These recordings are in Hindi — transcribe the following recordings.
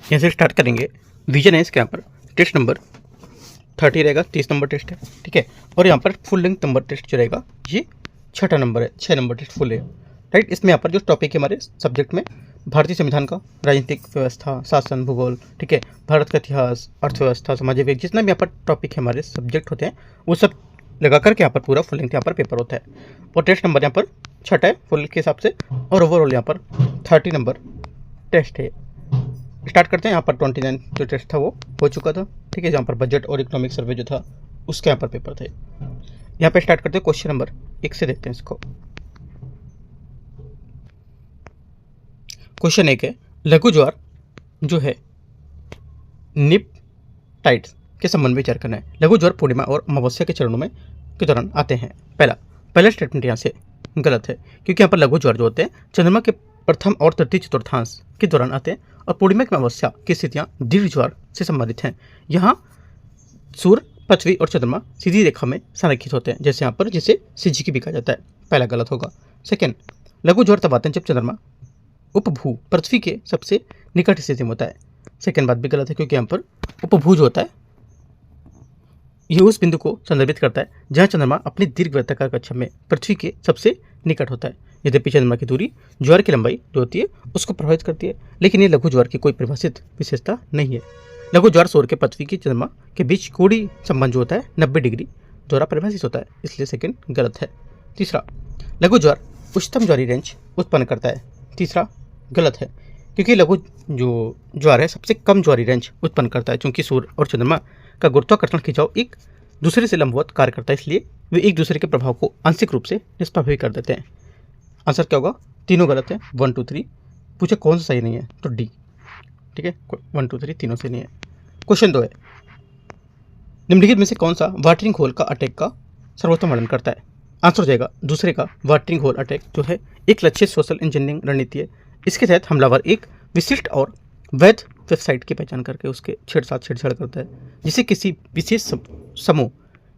यहाँ से स्टार्ट करेंगे। विजन है इसके यहाँ पर टेस्ट नंबर 30 रहेगा, 30 नंबर टेस्ट है, ठीक है। और यहाँ पर फुल लेंथ नंबर टेस्ट जो रहेगा ये 6 नंबर है, 6 नंबर टेस्ट फुल है, राइट। इसमें यहाँ पर जो टॉपिक है हमारे सब्जेक्ट में भारतीय संविधान का, राजनीतिक व्यवस्था, शासन, भूगोल, ठीक है, भारत का इतिहास, अर्थव्यवस्था, सामाजिक विज्ञान, जितना भी यहाँ पर टॉपिक है हमारे सब्जेक्ट होते हैं वो सब लगा करके यहाँ पर पूरा फुल लेंथ यहाँ पर पेपर होता है। और टेस्ट नंबर यहाँ पर 6 है फुल के हिसाब से, और ओवरऑल यहाँ पर 30 नंबर टेस्ट है। स्टार्ट करते हैं। यहाँ पर 29 जो टेस्ट था वो हो चुका था, ठीक है। जहाँ पर बजट और इकोनॉमिक सर्वे जो था उसके यहाँ पर पेपर थे। यहाँ पे स्टार्ट करते हैं क्वेश्चन नंबर 1 से, देखते हैं इसको। क्वेश्चन 1 है, लघु ज्वार जो है निपटाइड्स के संबंध में विचार करना है। लघु ज्वार पूर्णिमा और अमावस्या के चरणों में के दौरान आते हैं। पहला स्टेटमेंट यहाँ से गलत है, क्योंकि यहाँ पर लघु ज्वार जो होते हैं चंद्रमा के प्रथम और तृतीय चतुर्थांश के दौरान आते हैं, और पूर्णिमा की अमावस्या की स्थितियाँ दीर्घ ज्वार से संबंधित हैं। यहाँ सूर्य, पृथ्वी और चंद्रमा सीधी रेखा में संरेखित होते हैं, जैसे यहाँ पर जिसे सिजिकी भी कहा जाता है। पहला गलत होगा। सेकेंड, लघु ज्वार तब आते हैं जब चंद्रमा उपभू पृथ्वी के सबसे निकट स्थिति में होता है। सेकेंड बात भी गलत है, क्योंकि यहाँ पर उपभू जो होता है ये उस बिंदु को संदर्भित करता है जहाँ चंद्रमा अपनी दीर्घ वृत्ताकार कक्षा में पृथ्वी के सबसे निकट होता है। यद्यपि चंद्रमा की दूरी ज्वार की लंबाई जो होती है उसको प्रभावित करती है, लेकिन ये लघु ज्वार की कोई परिभाषित विशेषता नहीं है। लघु ज्वार सूर्य के, पृथ्वी की, चंद्रमा के बीच कोणीय संबंध जो होता है 90 डिग्री द्वारा परिभाषित होता है, इसलिए सेकंड गलत है। तीसरा, लघु ज्वार उच्चतम ज्वारीय रेंज उत्पन्न करता है। तीसरा गलत है, क्योंकि लघु जो ज्वार है सबसे कम ज्वारीय रेंज उत्पन्न करता है, क्योंकि सूर्य और चंद्रमा का गुरुत्वाकर्षण खिंचाव एक दूसरे से लंबवत कार्य करता है, इसलिए वे एक दूसरे के प्रभाव को आंशिक रूप से निष्प्रभावी कर देते हैं। आंसर क्या होगा? तीनों गलत है। 1 2 3 पूछे कौन सा सही नहीं है, तो डी, ठीक है। 1 2 3 तीनों से नहीं है। क्वेश्चन 2 है, निम्नलिखित में से कौन सा वाटरिंग होल का अटैक का सर्वोत्तम वर्णन करता है? आंसर हो जाएगा दूसरे का। वाटरिंग होल अटैक जो है एक लक्षित सोशल इंजीनियरिंग रणनीति है। इसके तहत हमलावर एक विशिष्ट और वैध वेबसाइट की पहचान करके उसके छेड़छाड़ करता है, जिसे किसी विशेष समूह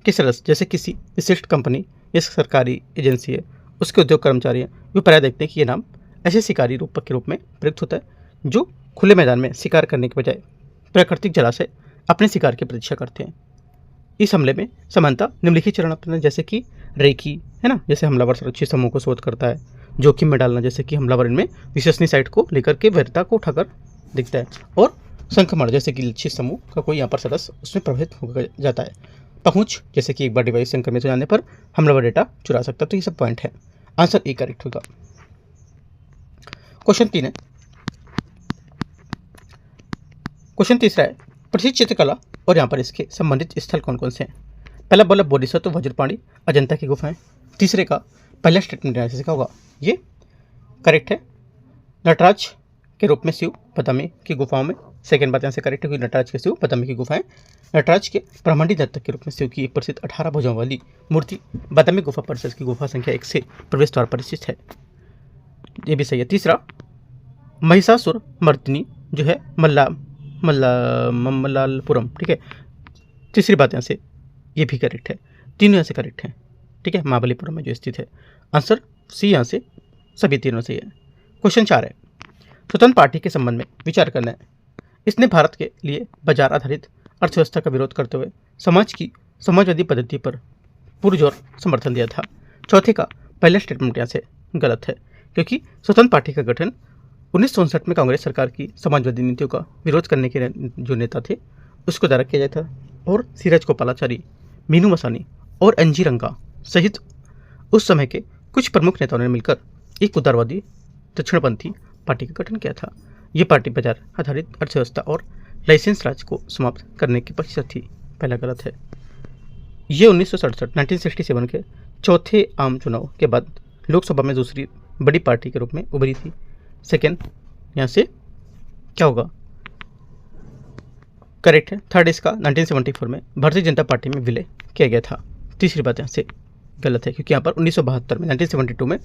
के सदस्य, जैसे किसी विशिष्ट कंपनी या सरकारी एजेंसी है, उसके उद्योग कर्मचारी हैं, वे प्रायः देखते हैं कि ये नाम ऐसे शिकारी रूप के रूप में प्रयुक्त होता है जो खुले मैदान में शिकार करने के बजाय प्राकृतिक जलाशय अपने शिकार की प्रतीक्षा करते हैं। इस हमले में समानता निम्नलिखित चरण अपनाना, जैसे कि रेकी है ना, जैसे हमलावर सुरक्षित समूह को शोध करता है। जोखिम में डालना, जैसे कि हमलावर इनमें विश्वसनीय साइट को लेकर के वैधता को उठाकर दिखता है। और संक्रमण, जैसे कि लक्षित समूह का कोई यहाँ पर सदस्य उसमें प्रभावित हो जाता है। पहुंच, जैसे कि एक बार डिवाइस संक्रमित हो जाने पर हमलावर डेटा चुरा सकता है। तो ये सब पॉइंट है। आंसर ए करेक्ट होगा। क्वेश्चन 3 है, क्वेश्चन तीसरा है, प्रसिद्ध चित्रकला और यहाँ पर इसके संबंधित स्थल कौन कौन से हैं? पहला बोला बोधिसत्व, वज्रपाणी, अजंता की गुफाएं। तीसरे का पहला स्टेटमेंट यहाँ से क्या होगा? ये करेक्ट है। नटराज के रूप में शिव बदामी की गुफाओं में। सेकेंड बात यहाँ से करेक्ट है, क्योंकि नटराज के शिव बदामी की गुफाएं नटराज के ब्रह्मांडी दत्तक के रूप में शिव की एक प्रसिद्ध 18 भुजाओं वाली मूर्ति बादामी गुफा परिसर की गुफा संख्या 1 से प्रवेश द्वार पर स्थित है। ये भी सही है। तीसरा, महिषासुर मर्दिनी जो है मल्लालपुरम, ठीक है। तीसरी बात यहाँ से ये भी करेक्ट है। तीनों यहाँ से करेक्ट हैं, ठीक है। महाबलीपुरम में जो स्थित है। आंसर सी यहाँ से सभी तीनों सही है। क्वेश्चन 4 है, स्वतंत्र पार्टी के संबंध में विचार करना है। इसने भारत के लिए बाजार आधारित अर्थव्यवस्था का विरोध करते हुए समाजवादी पद्धति पर पुरजोर समर्थन दिया था। चौथे का पहला स्टेटमेंट यहाँ से गलत है, क्योंकि स्वतंत्र पार्टी का गठन 1959 में कांग्रेस सरकार की समाजवादी नीतियों का विरोध करने के जो नेता थे उसको द्वारा किया जाता था। और सीरज गोपालाचारी, मीनू मसानी और एनजी रंगा सहित उस समय के कुछ प्रमुख नेताओं ने मिलकर एक उदारवादी दक्षिणपंथी पार्टी का गठन किया था। ये पार्टी बाजार आधारित अर्थव्यवस्था और लाइसेंस राज को समाप्त करने की पक्ष थी। पहला गलत है। ये 1967 के चौथे आम चुनाव के बाद लोकसभा में दूसरी बड़ी पार्टी के रूप में उभरी थी। सेकेंड यहाँ से क्या होगा? करेक्ट है। थर्ड इसका 1974 में भारतीय जनता पार्टी में विलय किया गया था। तीसरी बात यहाँ से गलत है, क्योंकि यहाँ पर 1972 में 1972 में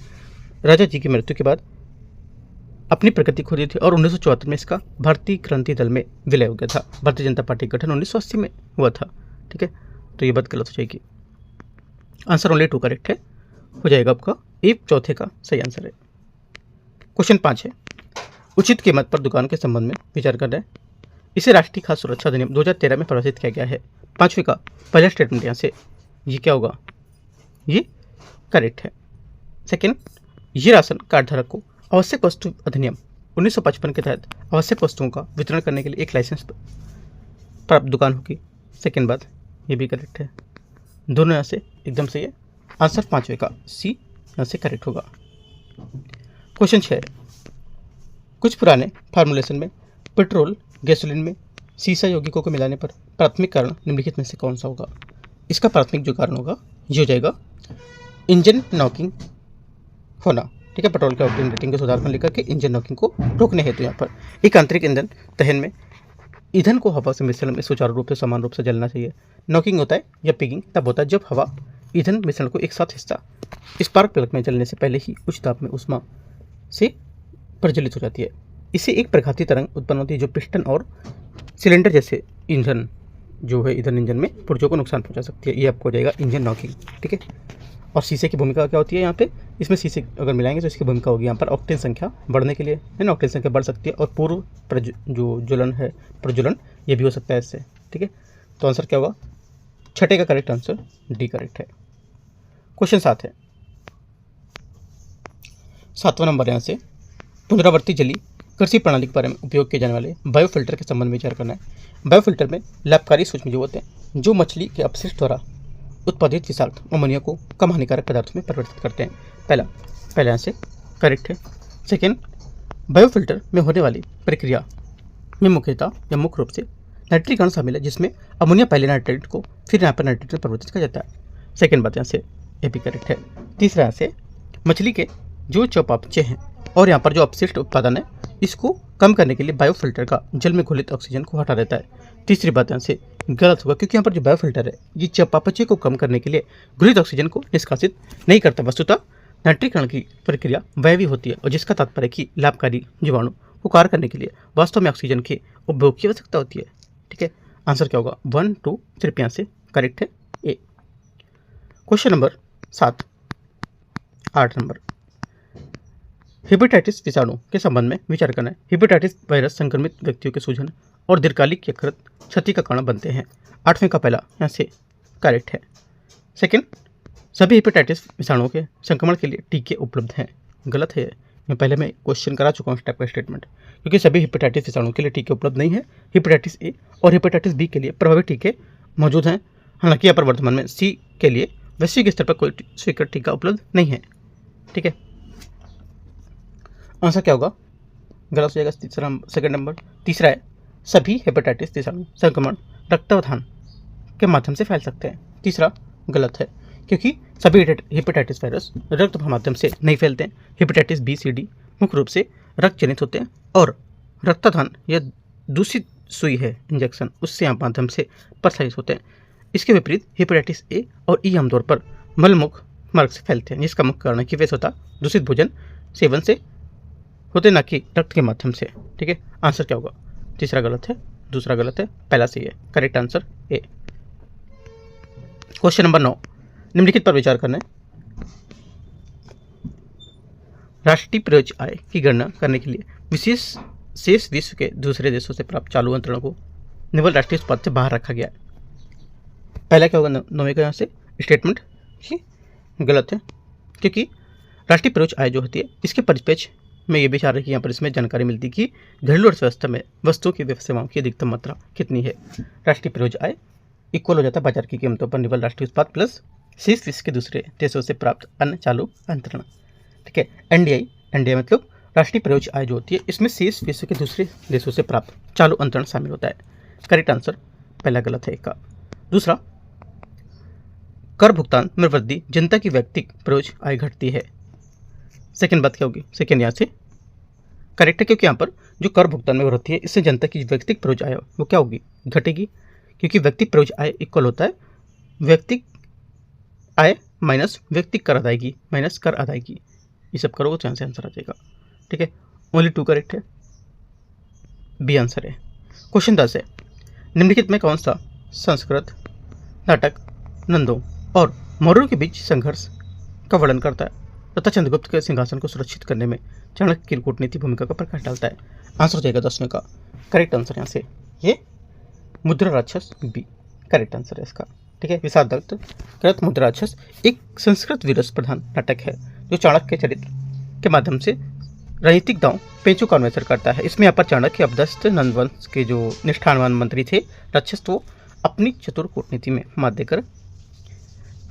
राजा जी की मृत्यु के बाद अपनी प्रकृति खो दी थी, और 1974 में इसका भारतीय क्रांति दल में विलय हो गया था। भारतीय जनता पार्टी का गठन 1980 में हुआ था, ठीक है। तो ये बात गलत हो जाएगी। आंसर ओनली 2 करेक्ट है, हो जाएगा आपका ए चौथे का सही आंसर है। क्वेश्चन 5 है, उचित कीमत पर दुकान के संबंध में विचार कर रहे हैं। इसे राष्ट्रीय खाद्य सुरक्षा अधिनियम 2013 में परिभाषित किया गया है। 5वें का पहला स्टेटमेंट यहाँ से ये क्या होगा, ये करेक्ट है। सेकेंड, ये राशन कार्ड धारक को आवश्यक वस्तु अधिनियम 1955 के तहत आवश्यक वस्तुओं का वितरण करने के लिए एक लाइसेंस प्राप्त दुकान होगी। सेकेंड बात ये भी करेक्ट है। दोनों यहाँ से एकदम सही है। आंसर 5वें का सी यहाँ से करेक्ट होगा। क्वेश्चन 6, कुछ पुराने फार्मूलेशन में पेट्रोल गैसोलीन में सीसा यौगिकों को मिलाने पर प्राथमिक कारण निम्नलिखित में से कौन सा होगा। इसका प्राथमिक जो कारण होगा ये हो जाएगा इंजन नॉकिंग होना। ठीक है, पेट्रोल के ऑक्टेन रेटिंग को सुधार कर लेकर के इंजन नॉकिंग को रोकने हेतु यहाँ पर एक आंतरिक ईंधन दहन में ईंधन को हवा से मिश्रण में सुचारू रूप से समान रूप से जलना चाहिए। नॉकिंग होता है या पिगिंग तब होता है जब हवा ईंधन मिश्रण को एक साथ हिस्सा स्पार्क प्लग में जलने से पहले ही उच्च ताप में ऊष्मा से प्रज्वलित हो जाती है। इससे एक प्रघाती तरंग उत्पन्न होती है जो पिस्टन और सिलेंडर जैसे ईंधन जो है ईंधन इंजन में पुर्जों को नुकसान पहुंचा सकती है। ये आपको हो जाएगा इंजन नॉकिंग। ठीक है, और शीशे की भूमिका क्या होती है यहाँ पे, इसमें शीशे अगर मिलाएंगे तो इसकी भूमिका होगी यहाँ पर ऑक्टेन संख्या बढ़ने के लिए, है ना। ऑक्टेन संख्या बढ़ सकती है और पूर्व जो ज्वलन है प्रज्वलन ये भी हो सकता है इससे। ठीक है, तो आंसर क्या होगा, छठे का करेक्ट आंसर डी करेक्ट है। क्वेश्चन 7 है, 7वां नंबर यहाँ से पुनरावर्ती जली कृषि प्रणाली के बारे में उपयोग किए जाने वाले बायोफिल्टर के संबंध में विचार करना है। बायोफिल्टर में लाभकारी सूक्ष्मजीव होते हैं जो मछली के अपशिष्ट द्वारा उत्पादित विषाक्त अमोनिया को कम हानिकारक पदार्थों में परिवर्तित करते हैं। पहला यहाँ से करेक्ट है। सेकेंड, बायोफिल्टर में होने वाली प्रक्रिया में मुख्यतः या मुख्य रूप से नाइट्रीकरण शामिल है जिसमें अमोनिया पहले नाइट्रेट को फिर यहाँ पर नाइट्रेट में परिवर्तित किया जाता है। सेकेंड बात यहाँ से ये भी करेक्ट है। तीसरा यहाँ से मछली के जो चौपापचे हैं और यहाँ पर जो अपशिष्ट उत्पादन है इसको कम करने के लिए बायोफिल्टर का जल में घुलित ऑक्सीजन को हटा देता है। तीसरी बात यहाँ से गलत होगा क्योंकि यहाँ पर जो बायोफिल्टर है ये चौपापचे को कम करने के लिए घुलित ऑक्सीजन को निष्कासित नहीं करता। वस्तुतः नाइट्रीकरण की प्रक्रिया वह भी होती है और जिसका तात्पर्य कि लाभकारी जीवाणु को कार्य करने के लिए वास्तव में ऑक्सीजन के उपभोग की आवश्यकता होती है। ठीक है, आंसर क्या होगा 1, 2, 3 यहाँ से करेक्ट है ए। क्वेश्चन नंबर 7, 8 नंबर हेपेटाइटिस विषाणु के संबंध में विचार करना है। हेपेटाइटिस वायरस संक्रमित व्यक्तियों के सूजन और दीर्घकालिक यकृत क्षति का कारण बनते हैं। 8वें का पहला यहाँ से करेक्ट है। सेकेंड, सभी हेपेटाइटिस विषाणुओं के संक्रमण के लिए टीके उपलब्ध हैं। गलत है, मैं पहले मैं क्वेश्चन करा चुका हूँ इस टाइप का स्टेटमेंट, क्योंकि सभी हेपेटाइटिस विषाणुओं के लिए टीके उपलब्ध नहीं है। हेपेटाइटिस ए और हेपेटाइटिस बी के लिए प्रभावी टीके मौजूद हैं। हालांकि यहाँ पर वर्तमान में सी के लिए वैश्विक स्तर पर कोई स्वीकृत टीका उपलब्ध नहीं है। ठीक है, आंसर क्या होगा, गलत हो जाएगा सेकंड नंबर। तीसरा है सभी हेपेटाइटिस विषाणु संक्रमण रक्तदान के माध्यम से फैल सकते हैं। तीसरा गलत है क्योंकि सभी हेपेटाइटिस वायरस रक्त के माध्यम से नहीं फैलते हैं। हेपेटाइटिस बी, सी, डी मुख्य रूप से रक्त जनित होते हैं और रक्तदान या दूषित सुई है इंजेक्शन उससे माध्यम से प्रसारित होते हैं। इसके विपरीत हेपेटाइटिस ए और ई आमतौर पर मलमुख मार्ग से फैलते हैं जिसका मुख्य कारण है कि वे स्वतः दूषित भोजन सेवन से होते ना कि रक्त के माध्यम से। ठीक है, आंसर क्या होगा, तीसरा गलत है, दूसरा गलत है, पहला सही है। Correct answer A. Question number 9 निम्नलिखित पर विचार करना है। राष्ट्रीय प्रयोज्य आय की गणना करने के लिए शेष विश्व के दूसरे देशों से प्राप्त चालू अंतरण को निवल राष्ट्रीय उत्पाद से बाहर रखा गया है। पहला क्या होगा 9वें का यहाँ से स्टेटमेंट गलत है क्योंकि राष्ट्रीय प्रयोज्य आय जो होती है इसके परिप्रेक्ष्य में ये विचार है कि यहाँ पर इसमें जानकारी मिलती है कि घरेलू अर्थव्यवस्था में वस्तुओं की सेवाओं की अधिकतम मात्रा कितनी है। राष्ट्रीय प्रयोज्य आय इक्वल हो जाता है बाजार की कीमतों पर निवल राष्ट्रीय उत्पाद प्लस शेष विश्व के दूसरे देशों से प्राप्त अन्य चालू अंतरण। ठीक है, एनडीआई मतलब राष्ट्रीय प्रयोज्य आय जो होती है इसमें शेष विश्व के दूसरे देशों से प्राप्त चालू अंतरण शामिल होता है। करेक्ट आंसर पहला गलत है का। दूसरा, कर भुगतान में वृद्धि जनता की व्यक्तिगत प्रयोज्य आय घटती है। सेकेंड बात क्या होगी, सेकेंड यहाँ से करेक्ट है क्योंकि यहाँ पर जो कर भुगतान में वृद्धि है इससे जनता की व्यक्तिगत प्रयोज्य आय वो क्या होगी, घटेगी, क्योंकि व्यक्तिगत प्रयोज्य आय इक्वल होता है व्यक्तिगत आय माइनस व्यक्तिगत कर अदायगी माइनस कर अदायगी। ये सब करोगे तो यहाँ से आंसर आ जाएगा। ठीक है, ओनली 2 करेक्ट है, बी आंसर है। क्वेश्चन 10 है निम्नलिखित में कौन सा संस्कृत नाटक नंदों और मौर्यों के बीच संघर्ष का वर्णन करता है तथा चंद्रगुप्त के सिंहासन को सुरक्षित करने में चाणक्य की कूटनीति भूमिका का प्रकाश डालता है। आंसर हो जाएगा 10वें का। करेक्ट आंसर यहाँ से ये मुद्रा राक्षस बी करेक्ट आंसर है इसका। ठीक है, विषाद दत्त कृत मुद्रा राक्षस एक संस्कृत वीरस प्रधान नाटक है जो चाणक्य के चरित्र के माध्यम से राजनीतिक दांव पेचों का अन्वेषण करता है। इसमें यहाँ पर चाणक्य अपदस्थ नंदवंश के जो निष्ठावान मंत्री थे राक्षस, तो अपनी चतुर कूटनीति में मात देकर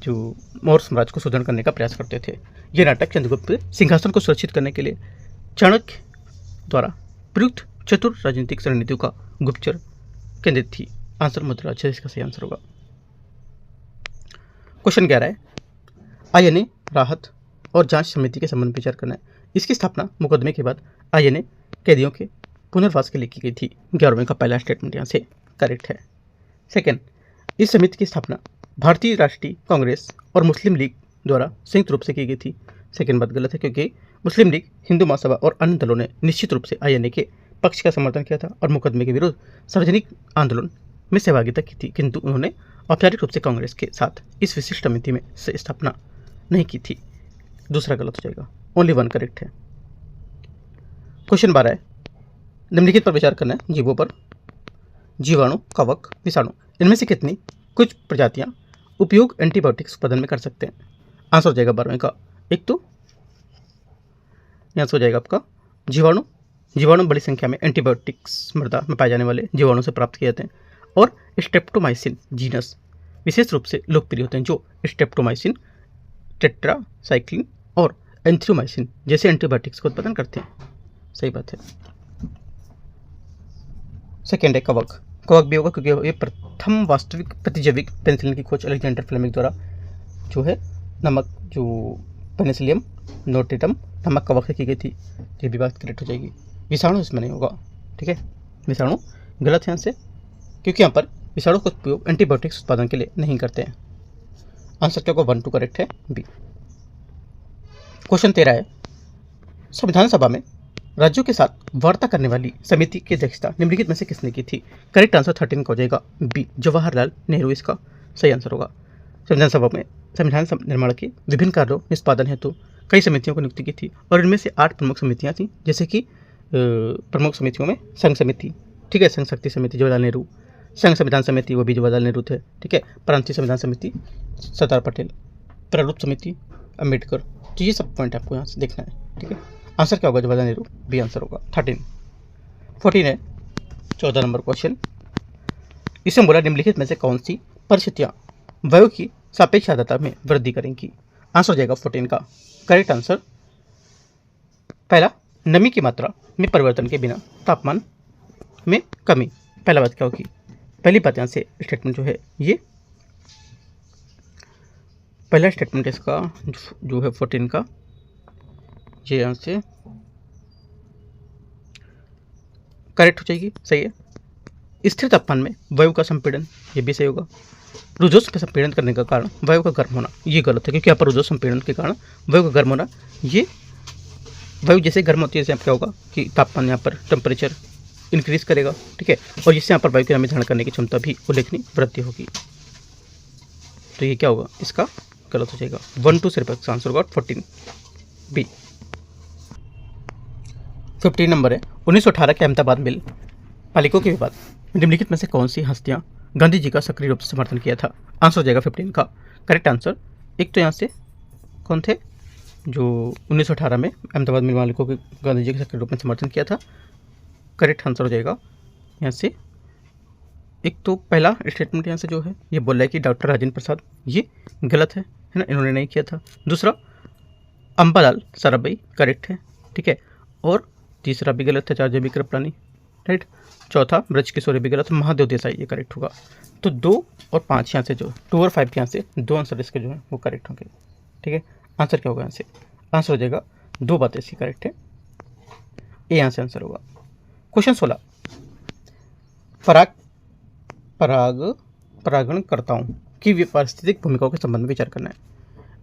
जो मौर्य साम्राज्य को सुदृढ़ करने का प्रयास करते थे। यह नाटक चंद्रगुप्त के सिंहासन को सुरक्षित करने के लिए चाणक्य द्वारा प्रयुक्त चतुर राजनीतिक रणनीतियों का गुप्तचर केंद्रित थी। आंसर मुद्रा राक्षस इसका सही आंसर होगा। क्वेश्चन 11 है, आईएनए राहत और जांच समिति के संबंध में विचार करना है। इसकी स्थापना मुकदमे के बाद आईएनए कैदियों के पुनर्वास के लिए की गई थी। 11वें का पहला स्टेटमेंट यहाँ से करेक्ट है। सेकंड, इस समिति की स्थापना भारतीय राष्ट्रीय कांग्रेस और मुस्लिम लीग द्वारा संयुक्त रूप से की गई थी। सेकंड बात गलत है, क्योंकि मुस्लिम लीग, हिंदू महासभा और अन्य दलों ने निश्चित रूप से आईएनए के पक्ष का समर्थन किया था और मुकदमे के विरुद्ध सार्वजनिक आंदोलन में सहभागिता की थी, किंतु उन्होंने औपचारिक रूप से कांग्रेस के साथ इस विशिष्ट समिति में से स्थापना नहीं की थी। दूसरा गलत हो जाएगा, ओनली वन करेक्ट है। क्वेश्चन 12 है, निम्नलिखित पर विचार करना है। जीवों पर जीवाणु, कवक, विषाणु, इनमें से कितनी कुछ प्रजातियां उपयोग एंटीबायोटिक्स उत्पादन में कर सकते हैं। आंसर हो जाएगा 12वें का। एक तो आंसर हो जाएगा आपका जीवाणु। जीवाणु बड़ी संख्या में एंटीबायोटिक्स मृदा में पाए जाने वाले जीवाणु से प्राप्त किए जाते हैं और स्ट्रेप्टोमाइसिन जीनस विशेष रूप से लोकप्रिय होते हैं, जो स्ट्रेप्टोमाइसिन, टेट्रासाइक्लिन और एंथ्रियोमाइसिन जैसे एंटीबायोटिक्स का उत्पादन करते हैं। सही बात है। सेकेंड है कवक। कवक भी होगा क्योंकि ये प्रथम वास्तविक प्रतिजैविक पेनिसिलिन की खोज अलेक्जेंडर फ्लेमिंग द्वारा जो है नमक जो पेनिसिलियम नोटेटम नमक कवक से की गई थी। ये भी बात करेक्ट हो जाएगी। विषाणु इसमें नहीं होगा। ठीक है, विषाणु गलत है यहाँ से, क्योंकि यहाँ पर विषाणु का उपयोग एंटीबायोटिक्स उत्पादन के लिए नहीं करते हैं। आंसर क्या होगा 1 2 करेक्ट है बी। क्वेश्चन 13 है, संविधान सभा में राज्यों के साथ वार्ता करने वाली समिति की अध्यक्षता निम्नलिखित में से किसने की थी। करेक्ट आंसर 13 का हो जाएगा बी, जवाहरलाल नेहरू इसका सही आंसर होगा। संविधान सभा में संविधान निर्माण के विभिन्न कार्यों निष्पादन हेतु कई समितियों को नियुक्ति की थी और इनमें से 8 प्रमुख समितियां थीं, जैसे कि प्रमुख समितियों में संघ समिति, ठीक है, संघ शक्ति समिति जवाहरलाल नेहरू, संघ संविधान समिति वो भी जवाहरलाल नेहरू थे, ठीक है, प्रांतीय संविधान समिति सरदार पटेल, प्रारूप समिति अम्बेडकर। तो ये सब पॉइंट आपको यहाँ से देखना है। ठीक है, आंसर क्या होगा जवाहरलाल नेहरू बी आंसर होगा। 14 है 14 नंबर क्वेश्चन, इसे बोला निम्नलिखित में से कौन सी परिस्थितियाँ वायु की सापेक्ष आर्द्रता में वृद्धि करेंगी। आंसर हो जाएगा 14 का। करेक्ट आंसर पहला, नमी की मात्रा में परिवर्तन के बिना तापमान में कमी। पहला बात क्या होगी, पहली बात यहाँ से स्टेटमेंट जो है ये पहला स्टेटमेंट इसका जो है 14 का, ये यहाँ से करेक्ट हो जाएगी, सही है। स्थिर तापमान में वायु का संपीड़न, ये भी सही होगा। रुझोष्म पे संपीड़न करने का कारण वायु का गर्म होना, ये गलत है, क्योंकि यहाँ पर रुझोष्म संपीड़न के कारण वायु का गर्म होना, ये वायु जैसे गर्म होती है जैसे क्या होगा कि तापमान यहाँ पर टेम्परेचर इंक्रीज करेगा, ठीक है, और जिससे यहाँ पर वायु की नमी धारण करने की क्षमता भी उल्लेखनीय वृद्धि होगी। तो ये क्या होगा, इसका गलत हो जाएगा। 1 2 सिर्फ आंसर होगा 14 बी। 15 नंबर है, 1918 के अहमदाबाद मिल मालिकों के विवाद निम्नलिखित में से कौन सी हस्तियां गांधी जी का सक्रिय रूप से समर्थन किया था। आंसर हो जाएगा 15 का। करेक्ट आंसर एक तो यहाँ से कौन थे जो 1918 में अहमदाबाद मिल मालिकों के गांधी जी के सक्रिय रूप में समर्थन किया था। करेक्ट आंसर हो जाएगा यहाँ से एक तो पहला स्टेटमेंट यहाँ से जो है ये बोल रहा है कि डॉक्टर राजेंद्र प्रसाद, ये गलत है ना, इन्होंने नहीं किया था। दूसरा अम्बालाल साराभाई करेक्ट है, ठीक है, और तीसरा भी गलत है आचार्य विक्रम कृपलानी, राइट। चौथा ब्रज किशोरी भी गलत, महादेव देसाई ये करेक्ट होगा। तो 2 और 5 यहाँ से जो 2 और 5 यहाँ से 2 आंसर इसके जो है वो करेक्ट होंगे, ठीक है। आंसर क्या होगा यहाँ से, आंसर हो जाएगा 2 बातें इसकी करेक्ट है, ये यहाँ से आंसर होगा। क्वेश्चन 16, परागणकर्ताओं की पारिस्थितिक भूमिकाओं के संबंध में विचार करना है।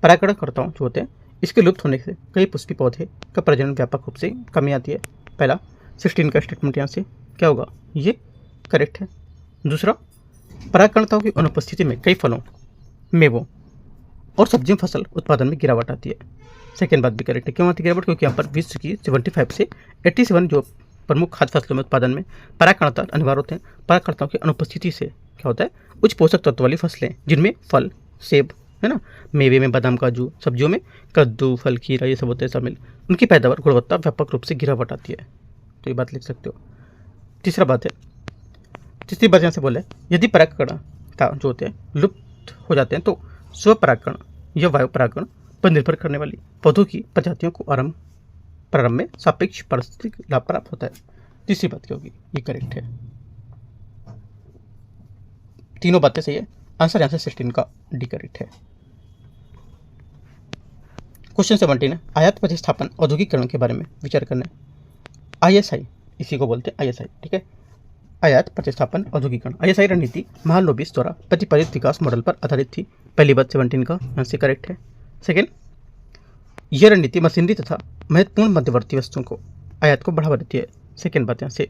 परागणकर्ताओं जो होते हैं इसके लुप्त होने से कई पुष्पी पौधे का प्रजनन व्यापक रूप से कमी आती है। पहला 16 का स्टेटमेंट यहाँ से क्या होगा, ये करेक्ट है। दूसरा परागणकर्ताओं की अनुपस्थिति में कई फलों, मेवों और सब्जियों फसल उत्पादन में गिरावट आती है। सेकेंड बात भी करेक्ट है। क्यों आती है गिरावट, क्योंकि यहाँ पर विश्व की 75 से 87 जो प्रमुख खाद्य फसलों में उत्पादन में परागकणता अनिवार्य होते हैं। परागकर्ताओं की अनुपस्थिति से क्या होता है, उच्च पोषक तत्व वाली फसलें जिनमें फल, सेब है ना, मेवे में बादाम, काजू, सब्जियों में कद्दू, फल, खीरा, ये सब होते हैं शामिल, उनकी पैदावार गुणवत्ता व्यापक रूप से गिरावट आती है। तो ये बात लिख सकते हो। तीसरी बात यहाँ से बोले, यदि परागकणता जो होते हैं लुप्त हो जाते हैं तो स्वपरागकण या वायु परागकण पर निर्भर करने वाली पौधों की प्रजातियों को प्रारंभ में सापेक्ष पारिस्थितिक लाभ प्राप्त होता है। तीसरी बात क्या होगी, ये करेक्ट है। तीनों बातें सही है। आंसर यहाँ से 16 का डी करेक्ट है। क्वेश्चन 17 है, आयात प्रतिस्थापन औद्योगिकरण के बारे में विचार करना है। ISI, इसी को बोलते हैं ISI, ठीक है, आयात प्रतिस्थापन औद्योगिकरण। ISI रणनीति महालनोबिस द्वारा प्रतिपादित विकास मॉडल पर आधारित थी। पहली बात 17 का यहाँ से करेक्ट है। सेकेंड, यह रणनीति मशीनरी तथा महत्वपूर्ण मध्यवर्ती वस्तुओं को आयात को बढ़ावा देती है। सेकेंड बात यहाँ से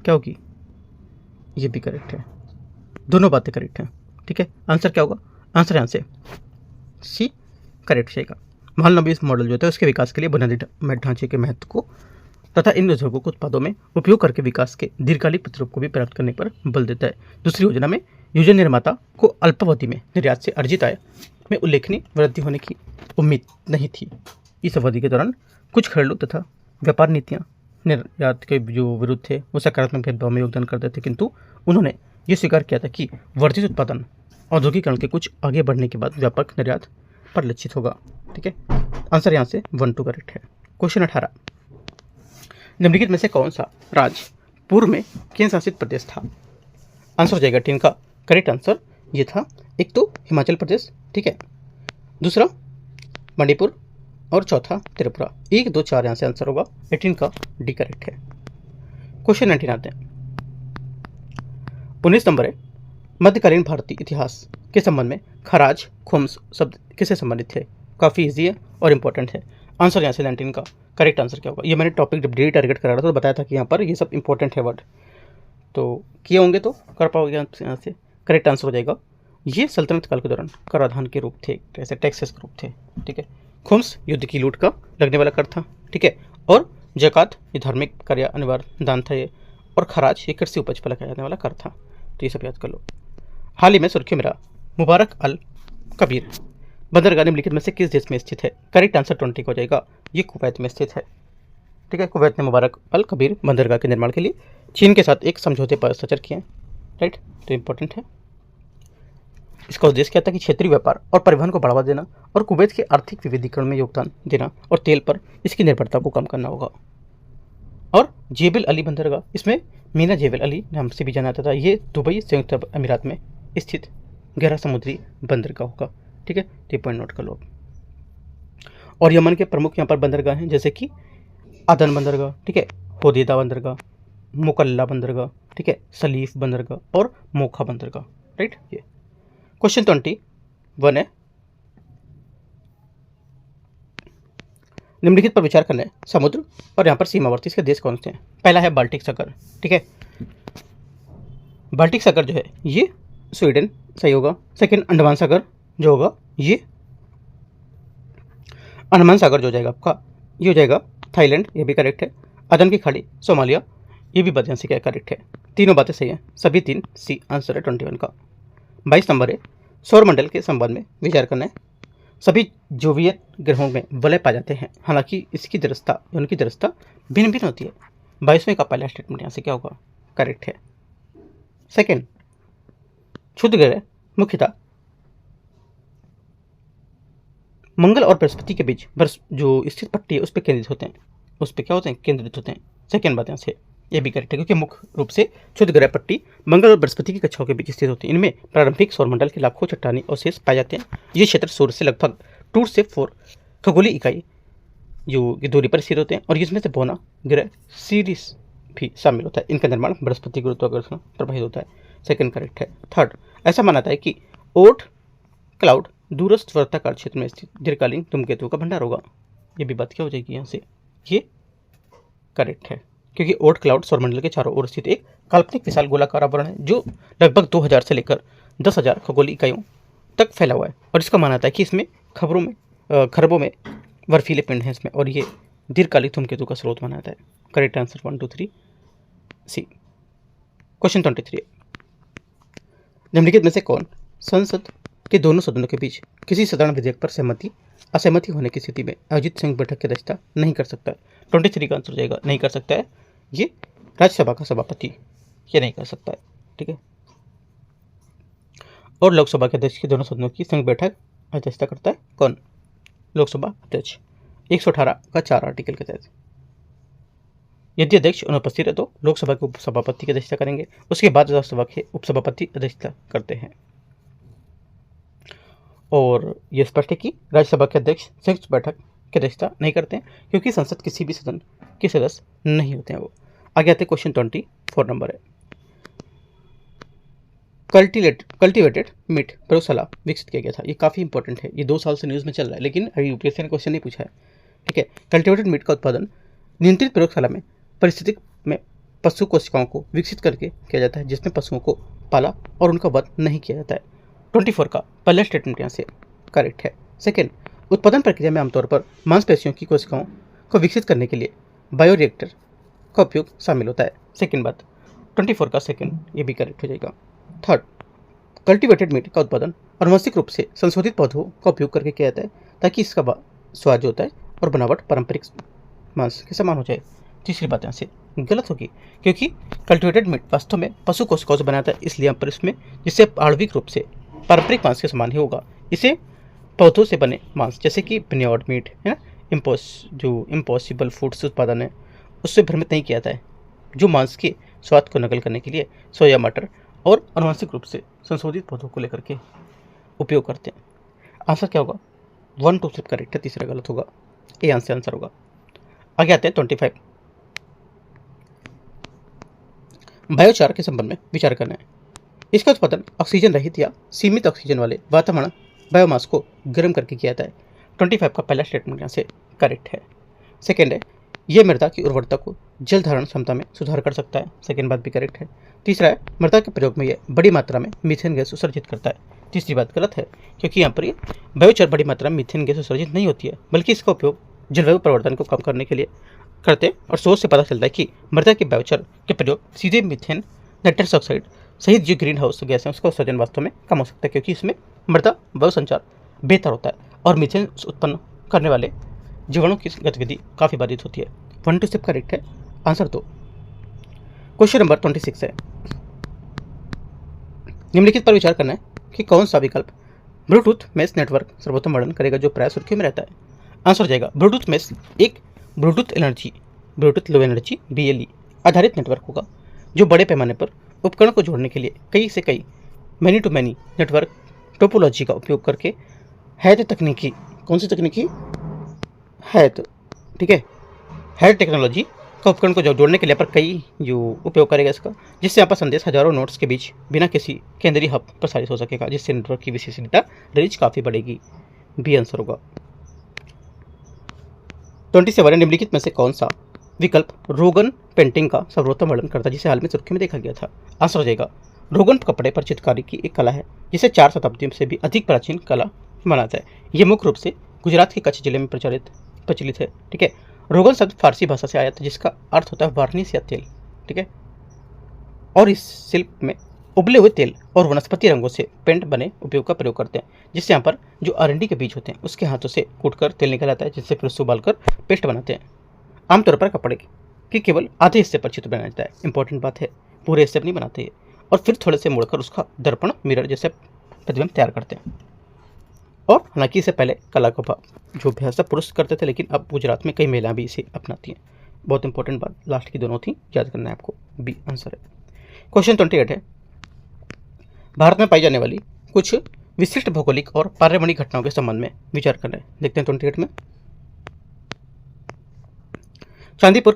क्या होगी, ये भी करेक्ट है। दोनों बातें करेक्ट हैं, ठीक है। आंसर क्या होगा, आंसर यहाँ से सी करेक्ट रहेगा। महालनोबिस मॉडल जो होता है उसके विकास के लिए बुनियादी ढांचे के महत्व को तथा इन उद्योगों को उत्पादों में उपयोग करके विकास के दीर्घकालिक प्रतिरूप को भी प्राप्त करने पर बल देता है। दूसरी योजना में योजना निर्माता को अल्पावधि में निर्यात से अर्जित आय में उल्लेखनीय वृद्धि होने की उम्मीद नहीं थी। इस अवधि के दौरान कुछ घरेलू तथा व्यापार नीतियाँ निर्यात के जो विरुद्ध थे वो सकारात्मक भेदभाव में योगदान करते थे, किंतु उन्होंने ये स्वीकार किया था कि वर्धित उत्पादन औद्योगिकरण के कुछ आगे बढ़ने के बाद व्यापक निर्यात पर लक्षित होगा, ठीक है। आंसर यहाँ से 1 2 करेक्ट है। क्वेश्चन 18, निम्नलिखित में से कौन सा राज्य पूर्व में केंद्र शासित प्रदेश था। आंसर हो जाएगा 3 का करेक्ट आंसर ये था। एक तो हिमाचल प्रदेश, ठीक है, दूसरा मणिपुर और चौथा त्रिपुरा। 1 2 4 यहाँ से आंसर होगा। 18 का डी करेक्ट है। क्वेश्चन 19 आते हैं। 19 नंबर है, मध्यकालीन भारतीय इतिहास के संबंध में खराज, खुम्स शब्द किससे संबंधित थे। काफ़ी इजी है और इम्पोर्टेंट है। आंसर यहाँ से 19 का करेक्ट आंसर क्या होगा। ये मैंने टॉपिक जब डेली टारगेट करा रहा था तो बताया था कि यहाँ पर ये सब इंपॉर्टेंट है वर्ड, तो किए होंगे तो कर पाओगे। यहाँ से करेक्ट आंसर हो जाएगा, ये सल्तनत काल के दौरान कराधान के रूप थे, ऐसे टैक्सेस के रूप थे, ठीक है। खुम्स युद्ध की लूट का लगने वाला कर था, ठीक है, और जकात ये धार्मिक कार्य अनिवार्य दान था ये, और खराज ये कृषि उपज पर लगाया जाने वाला कर था। तो ये सब याद कर लो। हाल ही में सुर्खियों में रहा मुबारक अल कबीर बंदरगाह निम्नलिखित में से किस देश में स्थित है। करेक्ट आंसर 20 हो जाएगा, ये कुवैत में स्थित है, ठीक है। कुवैत ने मुबारक अल कबीर बंदरगाह के निर्माण के लिए चीन के साथ एक समझौते पर हस्ताक्षर किए हैं, राइट। तो इम्पोर्टेंट है। इसका उद्देश्य क्या था कि क्षेत्रीय व्यापार और परिवहन को बढ़ावा देना और कुवैत के आर्थिक विविधीकरण में योगदान देना और तेल पर इसकी निर्भरता को कम करना होगा। और जेबल अली बंदरगाह, इसमें मीना जेबल अली नाम से भी जाना जाता था, ये दुबई संयुक्त अरब अमीरात में स्थित गहरा समुद्री बंदरगाह होगा, ठीक है। तो पॉइंट नोट कर लो। और यमन के प्रमुख यहाँ पर बंदरगाह हैं जैसे कि अदन बंदरगाह, ठीक है, होदेदा बंदरगाह, मुकल्ला बंदरगाह, ठीक है, सलीफ बंदरगाह और मोखा बंदरगाह, राइट। ये क्वेश्चन 21 है, निम्नलिखित पर विचार करना है। समुद्र और यहाँ पर सीमावर्ती इसके देश कौन से हैं। पहला है बाल्टिक सागर, ठीक है, बाल्टिक सागर जो है ये स्वीडन सही होगा। सेकेंड अंडमान सागर जो होगा ये अंडमान सागर जो हो जाएगा आपका ये हो जाएगा थाईलैंड, ये भी करेक्ट है। अदन की खाड़ी सोमालिया, ये भी बदन से क्या करेक्ट है। तीनों बातें सही हैं, सभी 3 सी आंसर है 21 का। 22 नंबर है, सौरमंडल के संबंध में विचार करना है। सभी जोवियत ग्रहों में वलय पाए जाते हैं, हालांकि इसकी दृढ़ता उनकी दृढ़ता भिन्न भिन्न होती है। 22वें का पहला स्टेटमेंट यहाँ से क्या होगा, करेक्ट है। सेकेंड, क्षुद्र ग्रह मुख्यतः मंगल और बृहस्पति के बीच जो स्थित पट्टी है उस पर केंद्रित होते हैं, उस पर क्या होते हैं, केंद्रित होते हैं। सेकेंड बात यहाँ से ये भी करेक्ट है, क्योंकि मुख्य रूप से क्षुद्र ग्रह पट्टी मंगल और बृहस्पति की कक्षाओं के बीच स्थित होती है। इनमें प्रारंभिक सौरमंडल के लाखों चट्टानी अवशेष पाए जाते हैं। ये क्षेत्र सूर्य से लगभग 2 से 4 खगोलीय इकाई जो दूरी पर स्थित होते हैं, और इसमें से बौना ग्रह सीरीज भी शामिल होता है। इनका निर्माण बृहस्पति गुरुत्वाकर्षण प्रभावित होता है। सेकेंड करेक्ट है। थर्ड, ऐसा माना जाता है कि ओर्ट क्लाउड दूरस्थ वृत्ताकार क्षेत्र में स्थित दीर्घकालीन धूमकेतुओं का भंडार होगा। ये भी बात क्या हो जाएगी यहाँ से, ये करेक्ट है, क्योंकि ओर्ट क्लाउड सौरमंडल के चारों ओर स्थित एक काल्पनिक विशाल गोलाकार आवरण है जो लगभग 2000 से लेकर 10,000 खगोलीय इकाइयों तक फैला हुआ है। और इसका माना जाता है कि इसमें खरबों में बर्फीले पिंड हैं इसमें, और ये दीर्घकालिक धूमकेतु का स्रोत माना जाता है। करेक्ट आंसर 1 2 3 सी। क्वेश्चन 23, निम्नलिखित में से कौन संसद के दोनों सदनों के बीच किसी साधारण विधेयक पर असहमति होने की स्थिति में आयोजित संयुक्त बैठक की अध्यक्षता नहीं कर सकता है? 23 का आंसर हो जाएगा नहीं कर सकता है ये राज्यसभा का सभापति, ये नहीं कर सकता है। ठीक है, और लोकसभा के अध्यक्ष के दोनों सदनों की संयुक्त बैठक अध्यक्षता करता है कौन? लोकसभा अध्यक्ष, 118 का 4 आर्टिकल के तहत। यदि अध्यक्ष अनुपस्थित है तो लोकसभा के उपसभापति की अध्यक्षता करेंगे, उसके बाद राज्यसभा के उपसभापति अध्यक्षता करते हैं। और यह स्पष्ट है कि राज्यसभा के अध्यक्ष संयुक्त बैठक की अध्यक्षता नहीं करते हैं क्योंकि संसद किसी भी सदन के सदस्य नहीं होते हैं वो। आगे आते क्वेश्चन 24 नंबर है, कल्टिवेटेड मीट प्रयोगशाला विकसित किया गया था। ये काफ़ी इंपॉर्टेंट है, ये 2 साल से न्यूज़ में चल रहा है लेकिन अभी यूपीएससी ने क्वेश्चन नहीं पूछा है। ठीक है, कल्टिवेटेड मीट का उत्पादन नियंत्रित प्रयोगशाला में परिस्थिति में पशु कोशिकाओं को विकसित करके किया जाता है जिसमें पशुओं को पाला और उनका वध नहीं किया जाता है। 24 का पहला स्टेटमेंट यहाँ से करेक्ट है। सेकेंड, उत्पादन प्रक्रिया में आमतौर पर मांसपेशियों की कोशिकाओं को विकसित करने के लिए बायोरिएक्टर का उपयोग शामिल होता है। सेकेंड बात, 24 का सेकेंड ये भी करेक्ट हो जाएगा। थर्ड, कल्टिवेटेड मीट का उत्पादन आनुवंशिक रूप से संशोधित पौधों का उपयोग करके किया जाता है ताकि इसका स्वाद जो होता है और बनावट पारंपरिक मांस के समान हो जाए। तीसरी बात यहाँ से गलत होगी क्योंकि कल्टिवेटेड मीट वास्तव में पशु कोशिकाओं से बनाता है, इसलिए यहाँ पर इसमें जिससे आणविक रूप से पारंपरिक मांस के समान ही होगा। इसे पौधों से बने मांस जैसे कि बिनियोड मीट है ना, जो इम्पॉसिबल फूड्स उत्पादन है उससे भ्रमित नहीं किया जाता है, जो मांस के स्वाद को नकल करने के लिए सोया मटर और आनुवंशिक रूप से संशोधित पौधों को लेकर के उपयोग करते हैं। आंसर क्या होगा? 1 2 सिर्फ करेक्ट है, तीसरा गलत होगा, ये आंसर होगा। आगे आते हैं 25, बायोचार के संबंध में विचार करना है। इसका उत्पादन ऑक्सीजन रहित या सीमित ऑक्सीजन वाले वातावरण बायोमास को गर्म करके किया जाता है। 25 का पहला स्टेटमेंट यहाँ से करेक्ट है। सेकेंड है, यह मृदा की उर्वरता को जल धारण क्षमता में सुधार कर सकता है। सेकेंड बात भी करेक्ट है। तीसरा है, मृदा के प्रयोग में यह बड़ी मात्रा में मीथेन गैस उत्सर्जित करता है। तीसरी बात गलत है क्योंकि यहाँ पर बायोचार बड़ी मात्रा में मीथेन गैस उत्सर्जित नहीं होती है, बल्कि इसका उपयोग जलवायु परिवर्तन को कम करने के लिए करते हैं। और शोध से पता चलता है कि मृदा के बायोचार के प्रयोग सीधे मीथेन, नाइट्रस ऑक्साइड सहित जो ग्रीन हाउस गैस है उसका उत्सर्जन वास्तव में कम हो सकता है क्योंकि इसमें मृदा वायु संचार बेहतर होता है और मीथेन उत्पन्न करने वाले जीवाणु की गतिविधि काफ़ी बाधित होती है। 1 2 स्टेप करेक्ट है, आंसर 2। क्वेश्चन नंबर 26 है, निम्नलिखित पर विचार करना है कि कौन सा विकल्प ब्लूटूथ मेश नेटवर्क सर्वोत्तम वर्णन करेगा जो प्राय सुर्खियों में रहता है। आंसर हो जाएगा ब्लूटूथ मेश एक ब्लूटूथ लो एनर्जी BLE आधारित नेटवर्क होगा जो बड़े पैमाने पर उपकरण को जोड़ने के लिए कई many to many network topology का उपयोग करके हैथ तकनीकी, कौन सी तकनीकी? हैथ, ठीक है, हैथ टेक्नोलॉजी का उपकरण को जोड़ने के लिए पर कई जो उपयोग करेगा इसका, जिससे यहाँ पर संदेश हजारों नोड्स के बीच बिना किसी केंद्रीय हब प्रसारित हो सकेगा, जिससे नेटवर्क की विश्वसनीयता रेंज काफ़ी बढ़ेगी। बी आंसर होगा। 27 निम्नलिखित में से कौन सा विकल्प रोगन पेंटिंग का सर्वोत्तम वर्णन करता है जिसे हाल में सुर्खी में देखा गया था। आंसर हो जाएगा रोगन कपड़े पर चित्रकारी की एक कला है जिसे 4 शताब्दियों से भी अधिक प्राचीन कला माना जाता है। ये मुख्य रूप से गुजरात के कच्छ जिले में प्रचलित है। ठीक है, रोगन शब्द फारसी भाषा से आया था जिसका अर्थ होता है वार्निश या तेल। ठीक है, और इस शिल्प में उबले हुए तेल और वनस्पति रंगों से पेंट बने उपयोग का प्रयोग करते हैं, जिससे यहाँ पर जो अरंडी के बीज होते हैं उसके हाथों से कूटकर तेल निकल आता है, जिससे फिर उससे उबालकर पेस्ट बनाते हैं। आमतौर पर कपड़े के केवल आधे हिस्से पर चित्र बनाया जाता है, इंपॉर्टेंट बात है, पूरे हिस्से पर नहीं बनाते हैं, और फिर थोड़े से मोड़कर उसका दर्पण मिरर जैसे प्रतिबिंब तैयार करते हैं। और हालांकि इससे पहले कला का जो अभ्यास था पुरुष करते थे, लेकिन अब गुजरात में कई महिलाएं भी इसे अपनाती हैं। बहुत इंपॉर्टेंट बात, लास्ट की दोनों थी, याद करना है आपको, बी आंसर है। क्वेश्चन 28 है, भारत में पाई जाने वाली कुछ विशिष्ट भौगोलिक और पर्यावरणीय घटनाओं के संबंध में विचार करना है। देखते हैं 28 में, चांदीपुर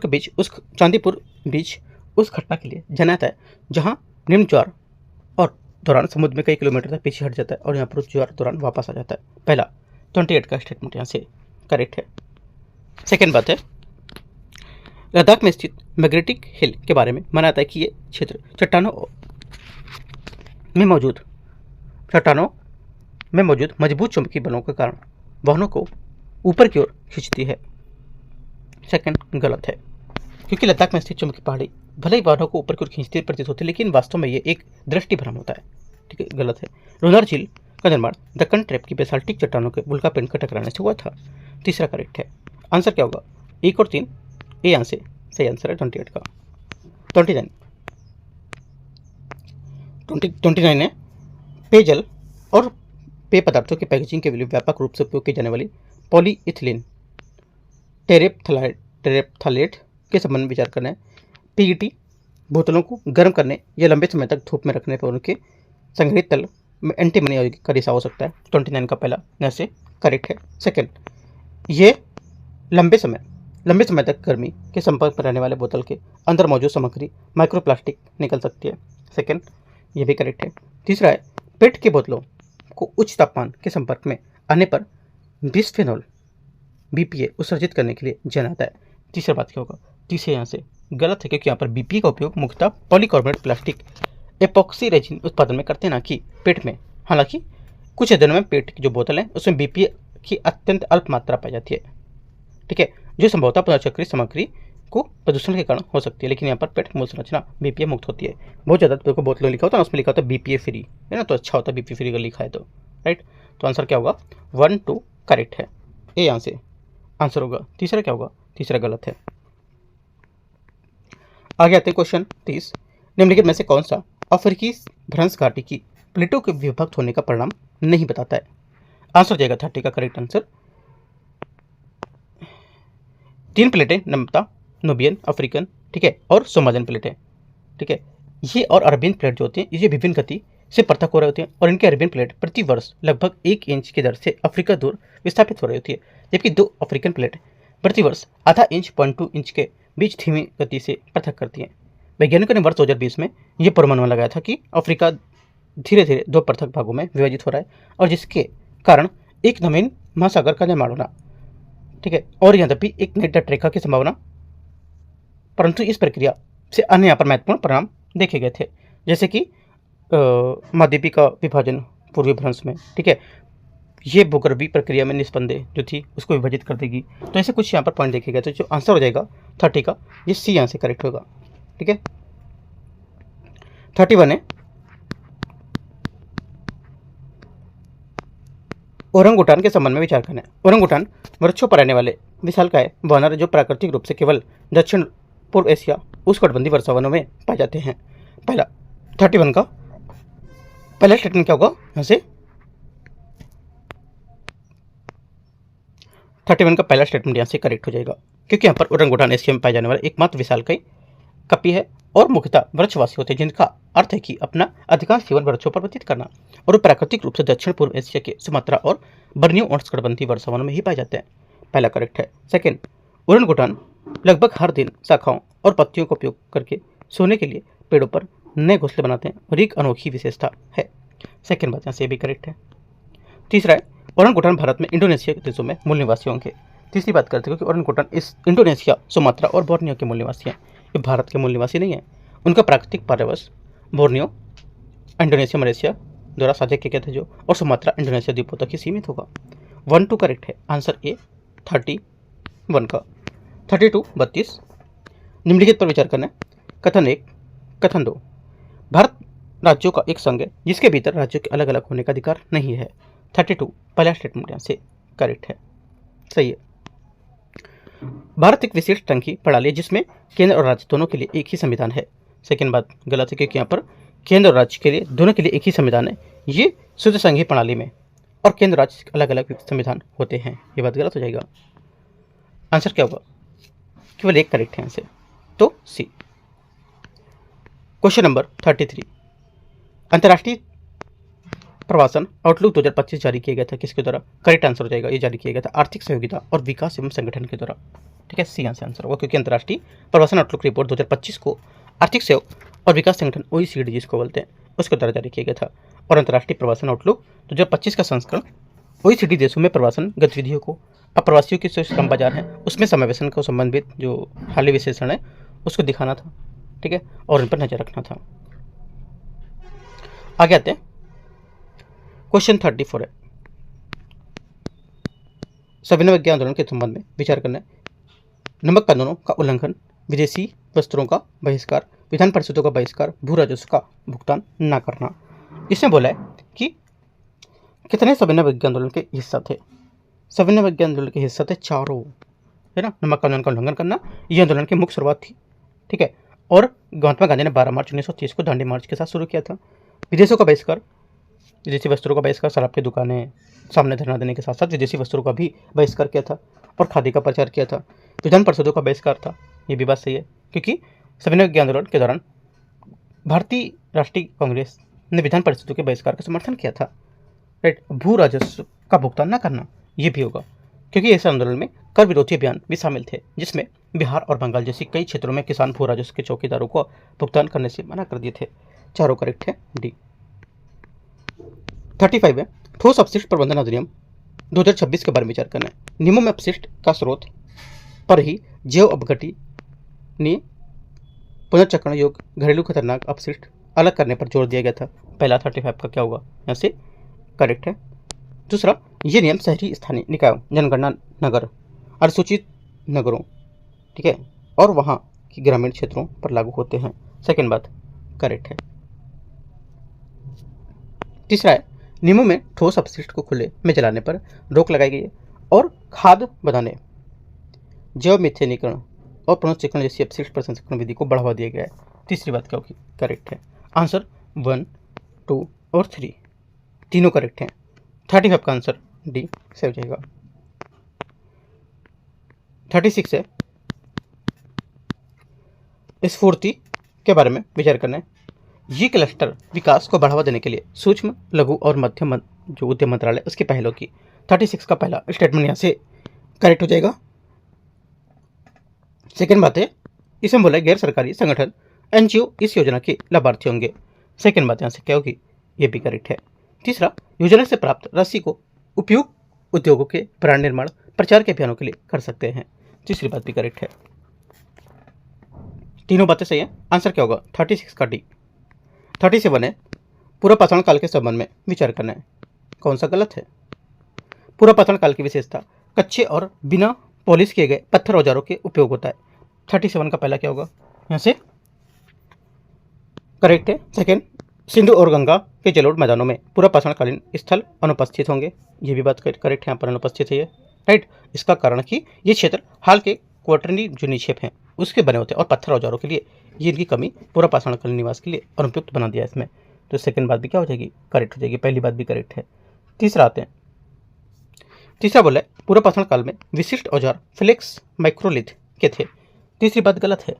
बीच उस घटना के लिए जाना जाता है जहां निम्न ज्वार और दौरान समुद्र में कई किलोमीटर तक पीछे हट जाता है और यहाँ पर उस ज्वार दौरान वापस आ जाता है। पहला 28 का स्टेटमेंट यहाँ से करेक्ट है। सेकेंड बात है, लद्दाख में स्थित मैग्नेटिक हिल के बारे में माना जाता है कि ये क्षेत्र चट्टानों में मौजूद मजबूत चुंबकीय बलों के कारण वाहनों को ऊपर की ओर खींचती है। सेकंड गलत है, क्योंकि लद्दाख में स्थित चुंबकीय पहाड़ी भले ही वाहनों को ऊपर की ओर खींचती प्रतीत होती है, लेकिन वास्तव में ये एक दृष्टि भ्रम होता है। ठीक है, गलत है। लोनार झील का निर्माण दक्कन ट्रैप की बेसाल्टिक चट्टानों के उल्कापिंड का टकराने से हुआ था। तीसरा करेक्ट है। आंसर क्या होगा? 1 और 3 ए आंसर सही आंसर है 28 का। 29 है पेयजल और पेय पदार्थों की पैकेजिंग के लिए व्यापक रूप से उपयोग की जाने वाली पॉलीइथिलीन टेरेप्थालेट के संबंध में विचार करना है। पीईटी बोतलों को गर्म करने या लंबे समय तक धूप में रखने पर उनके संग्रहित तल में एंटीमनी का रिसाव हो सकता है। 29 का पहला ऐसे करेक्ट है। सेकंड, ये लंबे समय तक गर्मी के संपर्क में रहने वाले बोतल के अंदर मौजूद सामग्री माइक्रोप्लास्टिक निकल सकती है। सेकंड, ये भी करेक्ट है। तीसरा है पेट की बोतलों को उच्च तापमान के संपर्क में आने पर बिस्फेनॉल बीपीए उत्सर्जित करने के लिए जन आता है। तीसरा बात क्या होगा? तीसरे यहाँ से गलत है, क्योंकि यहाँ पर बीपीए का उपयोग मुख्यतः पॉलीकार्बोनेट प्लास्टिक एपॉक्सी रेजिन उत्पादन में करते हैं, ना कि पेट में। हालांकि कुछ अध्ययनों में पेट की जो बोतल है उसमें बीपीए की अत्यंत अल्प मात्रा पाई जाती है। ठीक है, जो संभवतः पुनर्चक्रिय सामग्री को प्रदूषण के कारण हो सकती है, लेकिन यहाँ पर पेट मूल संरचना बीपीए मुक्त होती है। बहुत ज़्यादा पेड़ को बोतलों लिखा होता है, उसमें लिखा होता है बीपीए फ्री, है ना, तो अच्छा होता है बीपीए फ्री का लिखा है तो, राइट। तो आंसर क्या होगा? 1 2 करेक्ट है। ए यहाँ से आंसर होगा। तीसरा क्या होगा? तीसरा गलत है। आगे आते हैं क्वेश्चन 30। निम्नलिखित में से कौन सा अफ्रीकी भ्रंश घाटी की प्लेटों के विभक्त होने का परिणाम नहीं बताता है? आंसर हो जाएगा 30 का करेक्ट आंसर। 3 प्लेटें नमता, नूबियन, अफ्रीकन, ठीक है, और सोमालियन प्लेटें। ठीक है, ये और अरबियन प्लेट जो होती हैं ये विभिन्न गति से पृथक हो रही होती हैं, और इनके अरबियन प्लेट प्रति वर्ष लगभग 1 इंच की दर से अफ्रीका दूर विस्थापित हो रही होती है, जबकि 2 अफ्रीकन प्लेट प्रति वर्ष आधा इंच 0.2 इंच के बीच धीमी गति से पृथक करती हैं। वैज्ञानिकों ने वर्ष 2020 में यह पूर्वानुमान लगाया था कि अफ्रीका धीरे धीरे 2 पृथक भागों में विभाजित हो रहा है, और जिसके कारण एक नवीन महासागर का निर्माण होना, ठीक है, और यद्यपि एक नई तटरेखा की संभावना, परंतु इस प्रक्रिया से अन्य यहाँ पर महत्वपूर्ण परिणाम देखे गए थे, जैसे कि महाद्वीपीय का विभाजन पूर्वी भ्रंश में। ठीक है, ये भूगर्भीय प्रक्रिया में निस्पंदेह जो थी उसको विभाजित कर देगी। तो ऐसे कुछ यहाँ पर पॉइंट देखे गए, तो जो आंसर हो जाएगा 30 का, ये सी यहाँ से करेक्ट होगा। ठीक है, 31 है ओरंगुटान के संबंध में विचार करना है। ओरंगुटान वृक्षों पर रहने वाले विशालकाय वानर जो प्राकृतिक रूप से केवल दक्षिण पूर्व एशिया उष्णकटिबंधीय वर्षावनों में पाए जाते हैं। पहला 31 का पहला स्टेटमेंट क्या होगा? यहाँ से 31 का पहला स्टेटमेंट यहाँ से करेक्ट हो जाएगा, क्योंकि यहाँ पर ओरंगुटान एशिया में पाए जाने वाला एकमात्र विशालकाय कपी है और मुख्यतः वृक्षवासी होते हैं, जिनका अर्थ है कि अपना अधिकांश जीवन वृक्षों पर व्यतीत करना, और वो प्राकृतिक रूप से दक्षिण पूर्व एशिया के सुमात्रा और बर्नियो उष्णकटिबंधीय वर्षावनों में ही पाए जाते हैं। पहला करेक्ट है। सेकंड, ओरंगुटान लगभग हर दिन शाखाओं और पत्तियों का उपयोग करके सोने के लिए पेड़ों पर नए घोंसले बनाते हैं, और एक अनोखी विशेषता है। सेकंड बात यहाँ से भी करेक्ट है। तीसरा है ओरंगुटान भारत में इंडोनेशिया के देशों में मूल निवासी होंगे। तीसरी बात करते हैं कि ओरंगुटान इस इंडोनेशिया, सुमात्रा और बोर्नियो के मूल निवासी हैं, ये भारत के मूल निवासी नहीं है। उनका प्राकृतिक पर्यावरण बोर्नियो, इंडोनेशिया, मलेशिया द्वारा साझा किया गया था जो, और सुमात्रा इंडोनेशिया द्वीपों तक ही सीमित होगा। 1 2 करेक्ट है। आंसर ए 31 का। 32 32 निम्नलिखित पर विचार करना है। कथन 1, कथन 2, भारत राज्यों का एक संघ है जिसके भीतर राज्यों के अलग अलग होने का अधिकार नहीं है। 32 पहला स्टेटमेंट यहाँ से करेक्ट है, सही है। भारत एक विशेष संघीय प्रणाली है जिसमें केंद्र और राज्य दोनों के लिए एक ही संविधान है। सेकेंड बात गलत है, क्योंकि यहाँ पर केंद्र और राज्य के लिए दोनों के लिए एक ही संविधान है। ये शुद्ध संघीय प्रणाली में और केंद्र राज्य अलग अलग संविधान होते हैं, ये बात गलत हो जाएगा। आंसर क्या होगा? केवल एक करेक्ट है यहाँ से, तो सी। क्वेश्चन नंबर 33, अंतर्राष्ट्रीय प्रवासन आउटलुक 2025 जारी किया गया था किसके द्वारा? करेक्ट आंसर हो जाएगा, ये जारी किया गया था आर्थिक सहयोगिता और विकास एवं संगठन के द्वारा। ठीक है, सी यहाँ से आंसर होगा, क्योंकि अंतर्राष्ट्रीय प्रवासन आउटलुक रिपोर्ट 2025 को आर्थिक सहयोग और विकास संगठन OECD जिसको बोलते हैं उसके द्वारा जारी किया गया था। और अंतर्राष्ट्रीय प्रवासन आउटलुक 2025 का संस्करण OECD देशों में प्रवासन गतिविधियों को, अप्रवासियों की जो श्रम बाजार है उसमें समावेशन को संबंधित जो हाल विशेषण है उसको दिखाना था। ठीक है, और इन पर नजर रखना था। आगे आते हैं, क्वेश्चन 34 है, सविनय विज्ञान आंदोलन के संबंध में विचार करना है। नमक कानूनों का उल्लंघन विदेशी वस्त्रों का बहिष्कार, विधान परिषदों का बहिष्कार, भू राजस्व का भुगतान न करना। इसमें बोला है कि कितने सविनय विज्ञान आंदोलन के हिस्सा थे। सविनय विज्ञान आंदोलन के हिस्सा थे चारों, है ना। नमक कानून का उल्लंघन करना ये आंदोलन की मुख्य शुरुआत थी, ठीक है। और महात्मा गांधी ने 12 मार्च 1930 को दांडी मार्च के साथ शुरू किया था। विदेशों का बहिष्कार, विदेशी वस्त्रों का बहिष्कार, शराब की दुकानें सामने धरना देने के साथ साथ विदेशी वस्त्रों का भी बहिष्कार किया था और खादी का प्रचार किया था। विधान परिषदों का बहिष्कार था, ये भी बात सही है, क्योंकि सविनय विज्ञान आंदोलन के दौरान भारतीय राष्ट्रीय कांग्रेस ने विधान परिषदों के बहिष्कार का समर्थन किया था, राइट। भू राजस्व का भुगतान न करना ये भी होगा, क्योंकि इस आंदोलन में कर विरोधी अभियान भी शामिल थे, जिसमें बिहार और बंगाल जैसी कई क्षेत्रों में किसान भू राजस्व के चौकीदारों को भुगतान करने से मना कर दिए थे। चारों करेक्ट है, डी। 35 है ठोस अपशिष्ट प्रबंधन अधिनियम 2026 के बारे में विचार करना है। नियमों में अपशिष्ट का स्रोत पर ही जैव अपघटनीय पुनर्चक्रण योग्य घरेलू खतरनाक अपशिष्ट अलग करने पर जोर दिया गया था। पहला 35 का क्या होगा, यहाँ से करेक्ट है। दूसरा, ये नियम शहरी स्थानीय निकायों, जनगणना नगर, अनुसूचित नगरों, ठीक है, और वहाँ की ग्रामीण क्षेत्रों पर लागू होते हैं। सेकेंड बात करेक्ट है। तीसरा है, नियमों में ठोस अपशिष्ट को खुले में जलाने पर रोक लगाई गई है और खाद बनाने, जैव मिथेनीकरण और पुनर्चक्रण जैसी अपशिष्ट प्रसंस्करण विधि को बढ़ावा दिया गया है। तीसरी बात क्या होगी, करेक्ट है। आंसर 1, 2 और 3 तीनों करेक्ट हैं। 35 का आंसर डी से हो जाएगा। 36 है, स्फूर्ति के बारे में विचार करना है। ये क्लस्टर विकास को बढ़ावा देने के लिए सूक्ष्म, लघु और मध्यम जो उद्यम मंत्रालय उसकी पहलों की। 36 का पहला स्टेटमेंट यहाँ से करेक्ट हो जाएगा। सेकेंड बात है, इसमें बोला गैर सरकारी संगठन एनजीओ इस योजना के लाभार्थी होंगे। सेकेंड बात यहाँ से क्या होगी, ये भी करेक्ट है। तीसरा, योजना से प्राप्त राशि को उपयुक्त उद्योगों के ब्रांड निर्माण प्रचार के अभियानों के लिए कर सकते हैं। तीसरी बात भी करेक्ट है। तीनों बातें सही है। आंसर क्या होगा, 36 का डी। 37 है, पूरा पाषाण काल के संबंध में विचार करना है। कौन सा गलत है। पूरा पाषाण काल की विशेषता कच्चे और बिना पॉलिश किए गए पत्थर औजारों के उपयोग होता है। 37 का पहला क्या होगा, यहाँ से करेक्ट है। सेकेंड, सिंधु और गंगा के जलोढ़ मैदानों में पूरा पाषाणकालीन स्थल अनुपस्थित होंगे। ये भी बात करेक्ट है, यहाँ पर अनुपस्थित है, राइट। इसका कारण कि ये क्षेत्र हाल के क्वार्टरनी जो निक्षेप हैं उसके बने होते हैं और पत्थर औजारों के लिए ये इनकी कमी पूरा पाषाणकालीन निवास के लिए अनुपयुक्त बना दिया इसमें। तो सेकंड बात भी क्या हो जाएगी, करेक्ट हो जाएगी। पहली बात भी करेक्ट है। तीसरा आते हैं, तीसरा बोला है पूरा पाषाण काल में विशिष्ट औजार फ्लेक्स माइक्रोलिथ के थे। तीसरी बात गलत है,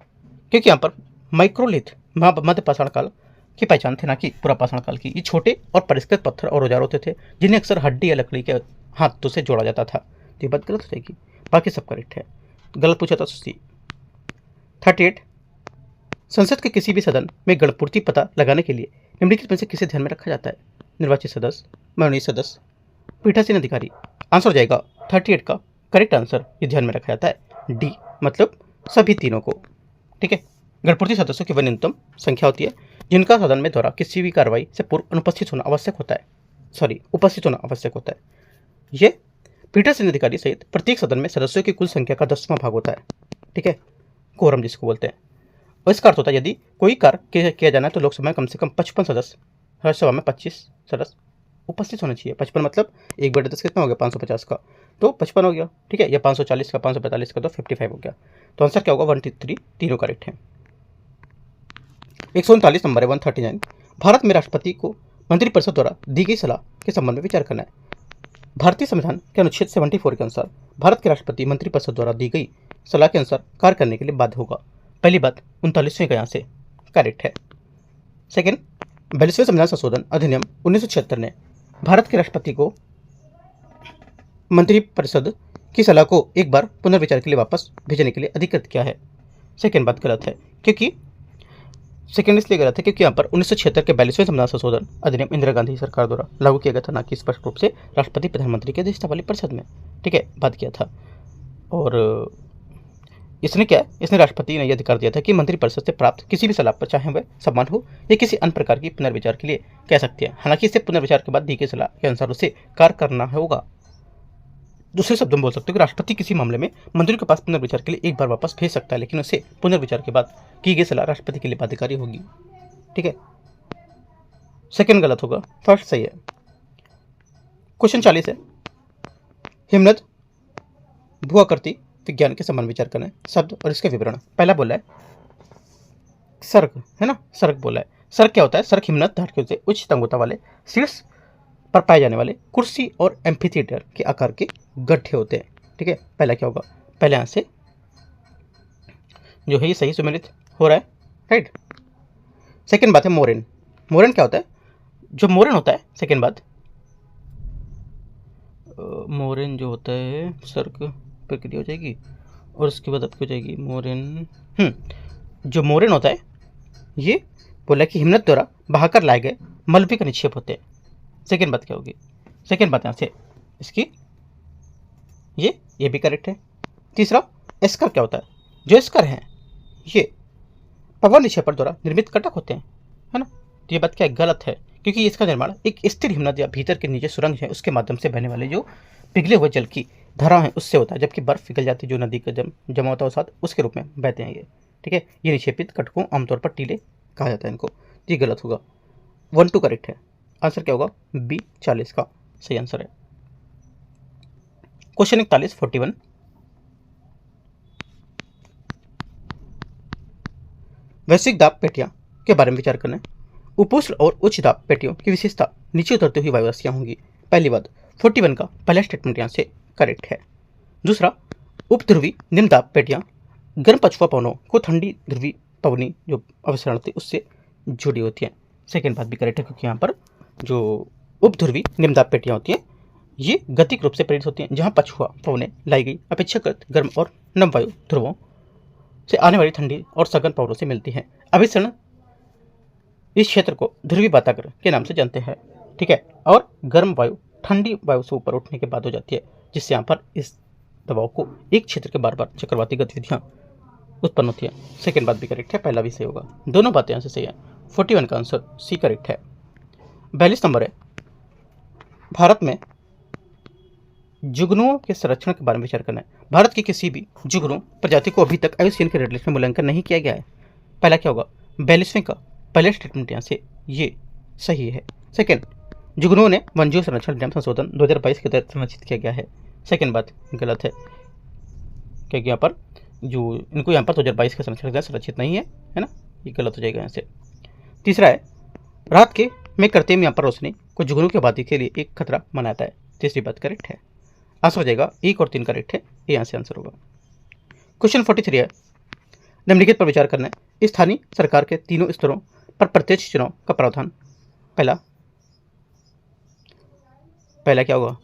क्योंकि यहाँ पर माइक्रोलिथ मध्य पाषाण काल की पहचान थे, ना कि पूरा पाषाण काल की। ये छोटे और परिष्कृत पत्थर और औजार होते थे जिन्हें अक्सर हड्डी या लकड़ी के हाथों से जोड़ा जाता था। तो ये बात गलत हो जाएगी, बाकी सब करेक्ट है। गलत पूछा था सी। 38, संसद के किसी भी सदन में गणपूर्ति पता लगाने के लिए निम्नलिखित में से किसे ध्यान में रखा जाता है। निर्वाचित सदस्य, मनोनीत सदस्य, पीठासीन अधिकारी। आंसर हो जाएगा 38 का करेक्ट आंसर ये ध्यान में रखा जाता है डी, मतलब सभी तीनों को, ठीक है। गणपूर्ति सदस्यों की वह न्यूनतम संख्या होती है जिनका सदन में द्वारा किसी भी कार्रवाई से पूर्व अनुपस्थित होना आवश्यक होता है, उपस्थित होना आवश्यक होता है। ये पीठासीन अधिकारी सहित प्रत्येक सदन में सदस्यों की कुल संख्या का 10वां भाग होता है, ठीक है, कोरम जिसको बोलते हैं। और इसका अर्थ होता है यदि कोई कार्य किया जाना है तो लोकसभा में कम से कम 55 सदस्य, राज्यसभा में 25 सदस्य उपस्थित होने चाहिए। 55 मतलब 1/10 कितना हो गया, 550 का, तो 55 हो गया, ठीक है। या 540 का, 545 का, तो 55 हो गया। तो आंसर क्या होगा, 1, 3 तीनों करेक्ट है। 139 नंबर है 139, भारत में राष्ट्रपति को मंत्रिपरिषद द्वारा दी गई सलाह के संबंध में विचार करना है। भारतीय संविधान के अनुच्छेद 74 के अनुसार भारत के राष्ट्रपति मंत्रिपरिषद द्वारा दी गई सलाह के अनुसार कार्य करने के लिए बाध्य होगा। पहली बात 39वें का यहाँ से करेक्ट है। सेकेंड, 42वें संविधान संशोधन अधिनियम 1976 ने भारत के राष्ट्रपति को मंत्रिपरिषद की सलाह को एक बार पुनर्विचार के लिए वापस भेजने के लिए अधिकृत किया है। सेकेंड बात गलत है, क्योंकि सेकेंड इसलिए गलत है क्योंकि यहाँ पर 1976 के 42वें संविधान संशोधन अधिनियम इंदिरा गांधी सरकार द्वारा लागू किया गया था, ना कि स्पष्ट रूप से राष्ट्रपति प्रधानमंत्री की अध्यक्षता वाली परिषद में, ठीक है, बात किया था। और इसने क्या, इसने राष्ट्रपति ने यह अधिकार दिया था कि मंत्रिपरिषद से प्राप्त किसी भी सलाह पर चाहे वह सम्मान हो या किसी अन्य प्रकार की पुनर्विचार के लिए कह सकती है। हालांकि इससे पुनर्विचार के बाद दी गई सलाह के अनुसार उसे कार्य करना होगा, दूसरे शब्दों में बोल सकते हो कि राष्ट्रपति किसी मामले में मंत्रियों के पास पुनर्विचार के लिए एक बार वापस भेज सकता है, लेकिन उसे पुनर्विचार के बाद की गई सलाह राष्ट्रपति के लिए बाध्यकारी होगी। ठीक है, सेकंड गलत होगा, फर्स्ट सही है। क्वेश्चन 40 है, हिमनद भूआकृति विज्ञान के संबंध विचार करना है, शब्द और इसके विवरण। पहला बोला है सर्ग, है ना, सर्ग बोला है। सर्ग क्या होता है? सर्ग हिमनद धातुओं से उच्च तंगुता वाले शीर्ष पर पाए जाने वाले कुर्सी और एम्फीथिएटर के आकार के गड्ढे होते हैं। ठीक है, पहला क्या होगा? पहले यहां से जो है ये सही सुमेलित हो रहा है, राइट। सेकंड बात है मोरेन। मोरेन क्या होता है? जो मोरेन होता है, सेकंड बात, मोरेन जो होता है सर्ग प्रक्रिया हो जाएगी और उसके बाद आपकी हो जाएगी मोरेन। जो मोरेन होता है ये बोला कि हिमनद द्वारा बहाकर लाए गए मलबे का निक्षेप होते हैं। सेकेंड बात क्या होगी? सेकेंड बात यहाँ से इसकी ये भी करेक्ट है। तीसरा, एस्कर क्या होता है? जो एस्कर हैं ये पवन निक्षेपण द्वारा निर्मित कटक होते हैं, है ना। तो ये बात क्या है? गलत है, क्योंकि इसका निर्माण एक स्थिर हिमनद या भीतर के नीचे सुरंग है उसके माध्यम से बहने वाले जो पिघले हुए जल की धारा है उससे होता है, जबकि बर्फ पिघल जाती है जो नदी का जमा होता है साथ उसके रूप में बहते हैं ये। ठीक है, ये निक्षेपित कटकों आमतौर पर टीले कहा जाता है इनको। ये गलत होगा, 1 2 करेक्ट है। आंसर क्या होगा? बी 40 का सही आंसर है। क्वेश्चन 41 वैश्विक दाब पेटियां के बारे में विचार करना है। उपोष्ण और उच्च दाब पेटियों की विशेषता नीचे उतरती हुई वायुराशियां होंगी। पहली बात, 41 का पहला स्टेटमेंट यहां से करेक्ट है। दूसरा, उपध्रुवी निम्न दाब पेटियां गर्म पछुआ पवनों को ठंडी ध्रुवी पवनी जो अवसरण थी उससे जुड़ी होती हैं। सेकेंड बात भी करेक्ट है, क्योंकि यहाँ पर जो उपध्रुवी निम्नदाब पेटियां होती हैं ये गतिक रूप से प्रेरित होती हैं, जहाँ पछुआ पवनें लाई गई अपेक्षाकृत गर्म और नम वायु ध्रुवों से आने वाली ठंडी और सघन पवनों से मिलती हैं। अभिसरण इस क्षेत्र को ध्रुवी वातावरण के नाम से जानते हैं। ठीक है, और गर्म वायु ठंडी वायु से ऊपर उठने के बाद हो जाती है, जिससे यहाँ पर इस दबाव को एक क्षेत्र के बार बार चक्रवाती गतिविधियाँ उत्पन्न होती है। सेकेंड बात भी करेक्ट है, पहला भी सही होगा, दोनों बातें यहाँ से सही है। 41 का आंसर सी करेक्ट है। 42 नंबर है, भारत में जुगनुओं के संरक्षण के बारे में विचार करना है। भारत की किसी भी जुगनू प्रजाति को अभी तक IUCN के रेड लिस्ट में मूल्यांकन नहीं किया गया है। पहला क्या होगा? 42वें का पहला स्टेटमेंट यहाँ से ये सही है। सेकेंड, जुगनुओं ने वन्यजीव संरक्षण अधिनियम संशोधन 2022 के तहत संरक्षित किया गया है। सेकेंड बात गलत है, क्योंकि यहाँ पर जो इनको यहाँ पर 2022 का संरक्षण संरक्षित नहीं है, है ना, ये गलत हो जाएगा यहाँ से। तीसरा है, रात के में करते में यहाँ पर रोशनी को जुगनू की आबादी के लिए एक खतरा मनाता है। तीसरी बात करेक्ट है। आंसर हो जाएगा 1 और 3 करेक्ट है, ये यहाँ से आंसर होगा। क्वेश्चन 43 है, निम्नलिखित पर विचार करना है। स्थानीय सरकार के तीनों स्तरों पर प्रत्यक्ष चुनाव का प्रावधान। पहला क्या होगा?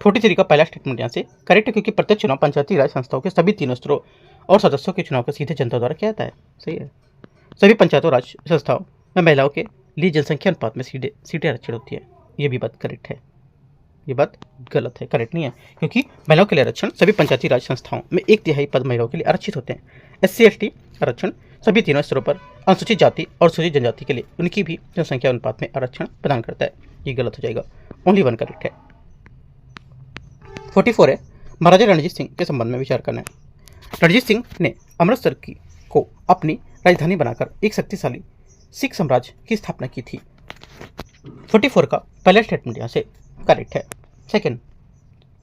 43 का पहला स्टेटमेंट यहाँ से करेक्ट है, क्योंकि प्रत्यक्ष चुनाव पंचायती राज संस्थाओं के सभी तीनों स्तरों और सदस्यों के चुनाव को सीधे जनता द्वारा किया जाता है। सही है, सभी पंचायतों राज संस्थाओं में महिलाओं के लिए जनसंख्या अनुपात में सीटें आरक्षित होती है। ये भी बात करेक्ट है, ये बात गलत है, करेक्ट नहीं है, क्योंकि महिलाओं के लिए आरक्षण सभी पंचायती राज संस्थाओं में 1/3 पद महिलाओं के लिए आरक्षित होते हैं। SC ST आरक्षण सभी तीनों स्तरों पर अनुसूचित जाति और सूचित जनजाति के लिए उनकी भी जनसंख्या अनुपात में आरक्षण प्रदान करता है। ये गलत हो जाएगा, ओनली 1 करेक्ट है। 44 है, महाराजा रणजीत सिंह के संबंध में विचार करना है। रणजीत सिंह ने अमृतसर को अपनी राजधानी बनाकर एक शक्तिशाली सिख साम्राज्य की स्थापना की थी। 44 का पहला स्टेटमेंट यहाँ से करेक्ट है। सेकंड,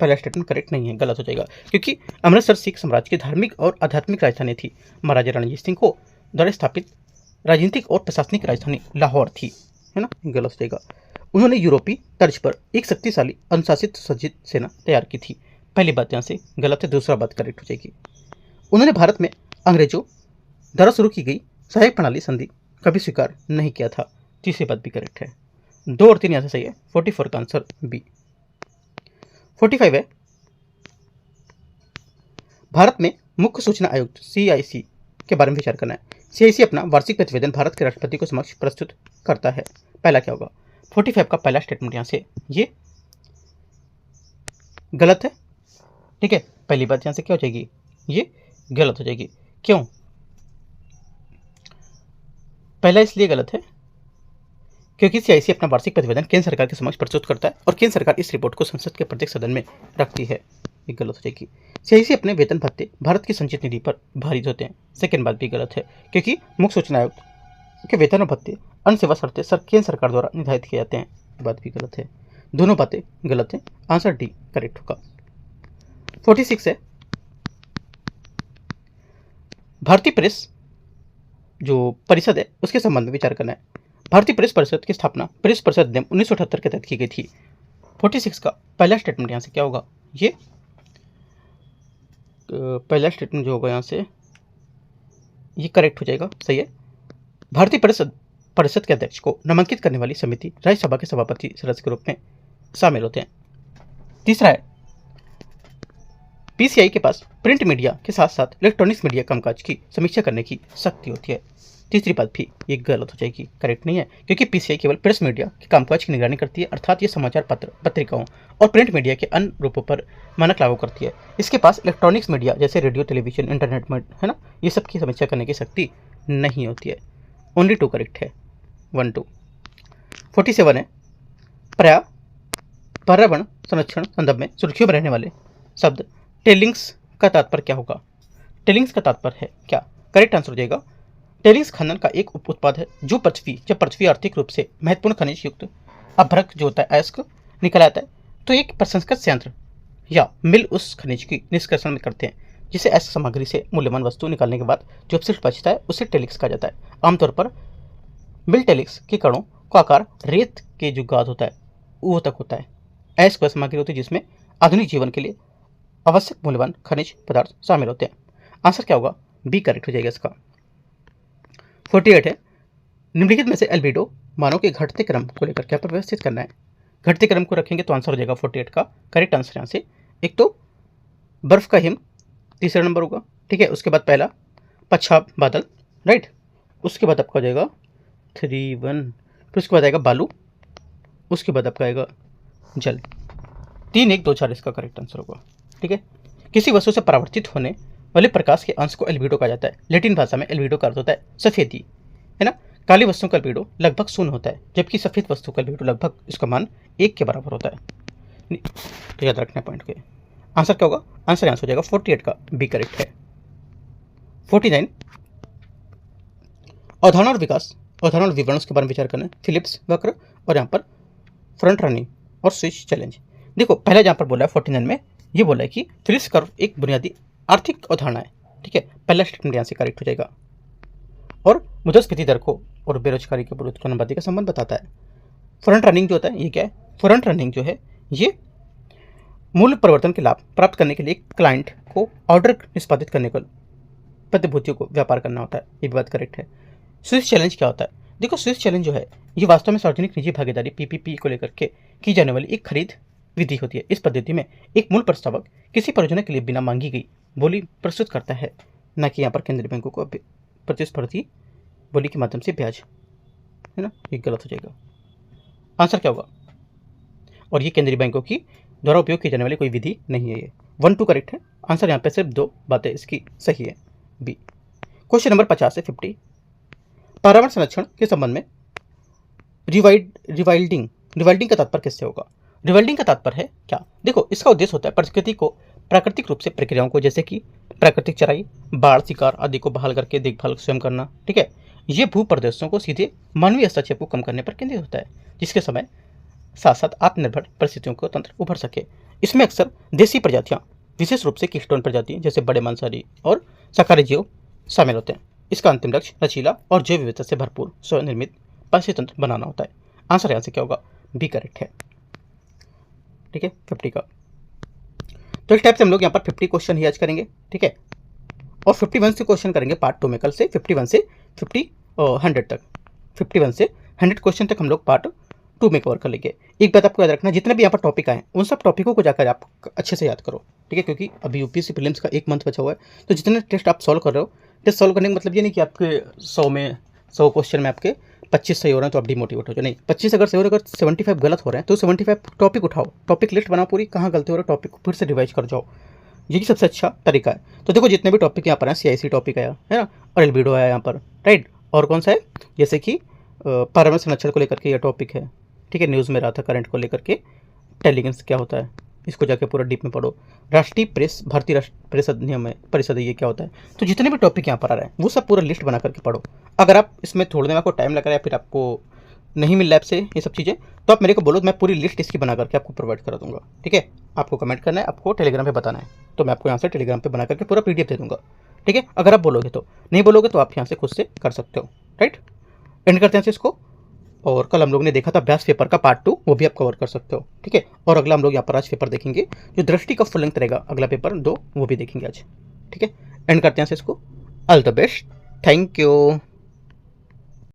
पहला स्टेटमेंट करेक्ट नहीं है, गलत हो जाएगा, क्योंकि अमृतसर सिख साम्राज्य की धार्मिक और आध्यात्मिक राजधानी थी। महाराजा रणजीत सिंह को द्वारा स्थापित राजनीतिक और प्रशासनिक राजधानी लाहौर थी, है ना, गलत हो जाएगा। उन्होंने यूरोपीय तर्ज पर एक शक्तिशाली अनुशासित सुसज्जित सेना तैयार की थी। पहली बात यहाँ से गलत है, दूसरा बात करेक्ट हो जाएगी। उन्होंने भारत में अंग्रेजों द्वारा शुरू की गई सहायक प्रणाली संधि कभी स्वीकार नहीं किया था। तीसरी बात भी करेक्ट है, 2 और 3 यहाँ से सही है। 44 का आंसर बी। 45 है, भारत में मुख्य सूचना आयुक्त CIC के बारे में विचार करना है। CIC अपना वार्षिक प्रतिवेदन भारत के राष्ट्रपति को समक्ष प्रस्तुत करता है। पहला क्या होगा? 45 का पहला स्टेटमेंट यहाँ से ये गलत है। ठीक है, पहली बात यहाँ से क्या हो जाएगी? ये गलत हो जाएगी। क्यों? पहला इसलिए गलत है क्योंकि सीआईसी अपना वार्षिक प्रतिवेदन केंद्र सरकार के समक्ष प्रस्तुत करता है और केंद्र सरकार इस रिपोर्ट को संसद के प्रत्येक सदन में रखती है। ये गलत हो जाएगी। सीआईसी अपने वेतन भत्ते भारत की संचित निधि पर भारित होते हैं। सेकेंड बात भी गलत है, क्योंकि मुख्य सूचना आयुक्त के वेतन और भत्ते अन्य सेवा शर्तें केंद्र सरकार द्वारा निर्धारित किए जाते हैं। ये बात भी गलत है। दोनों बातें गलत है। आंसर डी करेक्ट होगा। 46 है, भारतीय प्रेस जो परिषद है उसके संबंध में विचार करना है। भारतीय प्रेस परिषद की स्थापना प्रेस परिषद अधिनियम 1978 के तहत की गई थी। 46 का पहला स्टेटमेंट यहाँ से क्या होगा? ये पहला स्टेटमेंट जो होगा यहाँ से ये करेक्ट हो जाएगा, सही है। भारतीय परिषद के अध्यक्ष को नामांकित करने वाली समिति राज्यसभा के सभापति सदस्य के रूप में शामिल होते हैं। तीसरा है, पीसीआई के पास प्रिंट मीडिया के साथ साथ इलेक्ट्रॉनिक्स मीडिया कामकाज की समीक्षा करने की शक्ति होती है। तीसरी बात भी ये गलत हो जाएगी, करेक्ट नहीं है, क्योंकि पीसीआई केवल प्रेस मीडिया के कामकाज की निगरानी करती है, अर्थात ये समाचार पत्र, पत्रिकाओं और प्रिंट मीडिया के अन्य रूपों पर मानक लागू करती है। इसके पास इलेक्ट्रॉनिक्स मीडिया जैसे रेडियो, टेलीविजन, इंटरनेट में है ना, ये सब की समीक्षा करने की शक्ति नहीं होती है। ओनली 2 करेक्ट है, 1 2। 47 है, पर्यावरण संरक्षण संदर्भ में सुर्खियों में रहने वाले शब्द टेलिंग्स का तात्पर्य क्या होगा? टेलिंग्स का तात्पर्य है क्या? करेक्ट आंसर हो जाएगा, टेलिंग्स खनन का एक उप उत्पाद है जब पृथ्वी आर्थिक रूप से महत्वपूर्ण खनिज युक्त अभ्रक जो होता है अयस्क निकल आता है, तो एक प्रसंस्कृत संयंत्र या मिल उस खनिज की निष्कर्षण में करते हैं, जिसे अयस्क सामग्री से मूल्यवान वस्तु निकालने के बाद जो अपशिष्ट बचता है उसे टेलिंग्स कहा जाता है। आमतौर पर मिल टेलिंग्स के कणों का आकार रेत के जो गाद होता है वो तक होता है। अयस्क वह सामग्री होती है जिसमें आधुनिक जीवन के लिए आवश्यक मूल्यवान खनिज पदार्थ शामिल होते हैं। आंसर क्या होगा? बी करेक्ट हो जाएगा इसका। 48 है, निम्नलिखित में से एल्बिडो मानव के घटते क्रम को लेकर क्या पर व्यवस्थित करना है? घटते क्रम को रखेंगे तो आंसर हो जाएगा 48 का करेक्ट आंसर यहाँ से। एक तो बर्फ का हिम तीसरा नंबर होगा, ठीक है। उसके बाद पहला पच्छाद बादल, राइट। उसके बाद आपका हो जाएगा 3 1, फिर उसके बाद आएगा बालू, उसके बाद आपका आएगा जल। 3 1 2 4 इसका करेक्ट आंसर होगा, ठीक है। किसी वस्तु से परावर्तित होने वाले प्रकाश के अंश को एल्बिडो कहा जाता है। लैटिन भाषा में एल्बिडो का अर्थ होता है सफेदी, है ना। काली वस्तु का एल्बिडो लगभग 0 होता है, जबकि सफेद वस्तु का एल्बिडो लगभग इसका मान 1 के बराबर होता है। तो याद रखना पॉइंट के। आंसर क्या होगा? आंसर हो जाएगा 48 का बी करेक्ट है। 49 अवधारणा और विकास, अवधारणा और विवरण के बारे में विचार करना है। फिलिप्स वक्र और यहाँ पर फ्रंट रनिंग और स्विच चैलेंज। देखो पहले जहाँ पर बोला है 49 में ये बोला है कि फिलिप्स कर्व एक बुनियादी आर्थिक अवधारणा है, ठीक है। पहला स्टेटमेंट यहाँ से करेक्ट हो जाएगा। और मुद्रास्फीति दर को और बेरोजगारी के विरुद्ध अनुपाति का संबंध बताता है। फ्रंट रनिंग जो होता है ये क्या है? फ्रंट रनिंग जो है ये मूल्य परिवर्तन के लाभ प्राप्त करने के लिए क्लाइंट को ऑर्डर निष्पादित करने को प्रतिभूतियों को व्यापार करना होता है, ये भी बात करेक्ट है। स्विस चैलेंज क्या होता है? देखो स्विस चैलेंज जो है ये वास्तव में सार्वजनिक निजी भागीदारी पीपीपी को लेकर के की जाने वाली एक खरीद विधि होती है। इस पद्धति में एक मूल प्रस्तावक किसी परियोजना के लिए बिना मांगी गई बोली प्रस्तुत करता है, न कि यहाँ पर केंद्रीय बैंकों को प्रतिस्पर्धी बोली के माध्यम से ब्याज, है ना। ये गलत हो जाएगा। आंसर क्या होगा? और ये केंद्रीय बैंकों की द्वारा उपयोग की जाने वाली कोई विधि नहीं है। ये 1 2 करेक्ट है। आंसर यहाँ पे सिर्फ 2 बातें इसकी सही है, बी। क्वेश्चन नंबर 50 से 50, पर्यावरण संरक्षण के संबंध में रिवाइल्डिंग का तात्पर्य किससे होगा? रिवाइल्डिंग का तात्पर्य है क्या? देखो इसका उद्देश्य होता है प्रकृति को प्राकृतिक रूप से प्रक्रियाओं को, जैसे कि प्राकृतिक चराई, बाढ़, शिकार आदि को बहाल करके देखभाल स्वयं करना, ठीक है। ये भू प्रदेशों को सीधे मानवीय हस्तक्षेप को कम करने पर केंद्रित होता है, जिसके समय साथ साथ आत्मनिर्भर परिस्थितियों को तंत्र उभर सके। इसमें अक्सर देसी प्रजातियां, विशेष रूप से कीटोन प्रजाति जैसे बड़े मांसाहारी और शाकाहारी जीव शामिल होते हैं। इसका अंतिम लक्ष्य लचीला और जैव विविधता से भरपूर स्वनिर्मित परिस्थिति तंत्र बनाना होता है। आंसर यहाँ से क्या होगा? बी करेक्ट है, ठीक है। 50 का तो इस टाइप से हम लोग यहाँ पर 50 क्वेश्चन ही आज करेंगे, ठीक है। और 51 से क्वेश्चन करेंगे पार्ट 2 में कल से 51 से 100 तक, 51 से 100 क्वेश्चन तक हम लोग पार्ट 2 में कवर कर लेंगे। एक बात आपको याद रखना, जितने भी यहाँ पर टॉपिक आए उन सब टॉपिकों को जाकर आप अच्छे से याद करो, ठीक है। क्योंकि अभी यूपीएससी प्रीलिम्स का 1 मंथ बचा हुआ है, तो जितने टेस्ट आप सॉल्व कर रहे हो, टेस्ट सॉल्व करने का मतलब ये नहीं कि आपके 100 क्वेश्चन में आपके 25 सही हो रहे हैं तो आप डिमोटिवेट हो जाओ, नहीं। 25 अगर सही हो रहे, अगर 75 गलत हो रहे हैं तो 75 टॉपिक उठाओ, टॉपिक लिस्ट बनाओ पूरी, कहाँ गलती हो रहा है टॉपिक को फिर से रिवाइज कर जाओ, यही सबसे अच्छा तरीका है। तो देखो जितने भी टॉपिक यहाँ पर हैं, सीआईसी टॉपिक आया है ना, और एल्बिडो आया यहाँ पर, राइट। और कौन सा है? जैसे कि पारंपरिक संरक्षण को लेकर के यह टॉपिक है, ठीक है। न्यूज़ में रहा था करंट को लेकर के, टेलीगेंस क्या होता है, इसको जाके पूरा डीप में पढ़ो। राष्ट्रीय प्रेस, भारतीय राष्ट्रीय प्रेस अधिनियम है, परिषद ये क्या होता है। तो जितने भी टॉपिक यहाँ पर आ रहे हैं वो सब पूरा लिस्ट बना करके पढ़ो। अगर आप इसमें थोड़ी देर में आपको टाइम लग रहा है या फिर आपको नहीं मिल रहा है ऐप से ये सब चीज़ें, तो आप मेरे को बोलो, मैं पूरी लिस्ट इसकी बना करके आपको प्रोवाइड करा दूंगा, ठीक है। आपको कमेंट करना है, आपको टेलीग्राम पे बताना है, तो मैं आपको यहाँ से टेलीग्राम पे बना करके पूरा पीडीएफ दे दूंगा, ठीक है। अगर आप बोलोगे तो, नहीं बोलोगे तो आप यहाँ से खुद से कर सकते हो, राइट। एंड करते हैं इसको। और कल हम लोग ने देखा था व्यास पेपर का पार्ट 2, वो भी आप कवर कर सकते हो, ठीक है। और अगला हम लोग यहाँ पर आज पेपर देखेंगे जो दृष्टि का फुल लेंथ रहेगा, अगला पेपर 2 वो भी देखेंगे आज, ठीक है। एंड करते हैं इसको। All the best, thank you.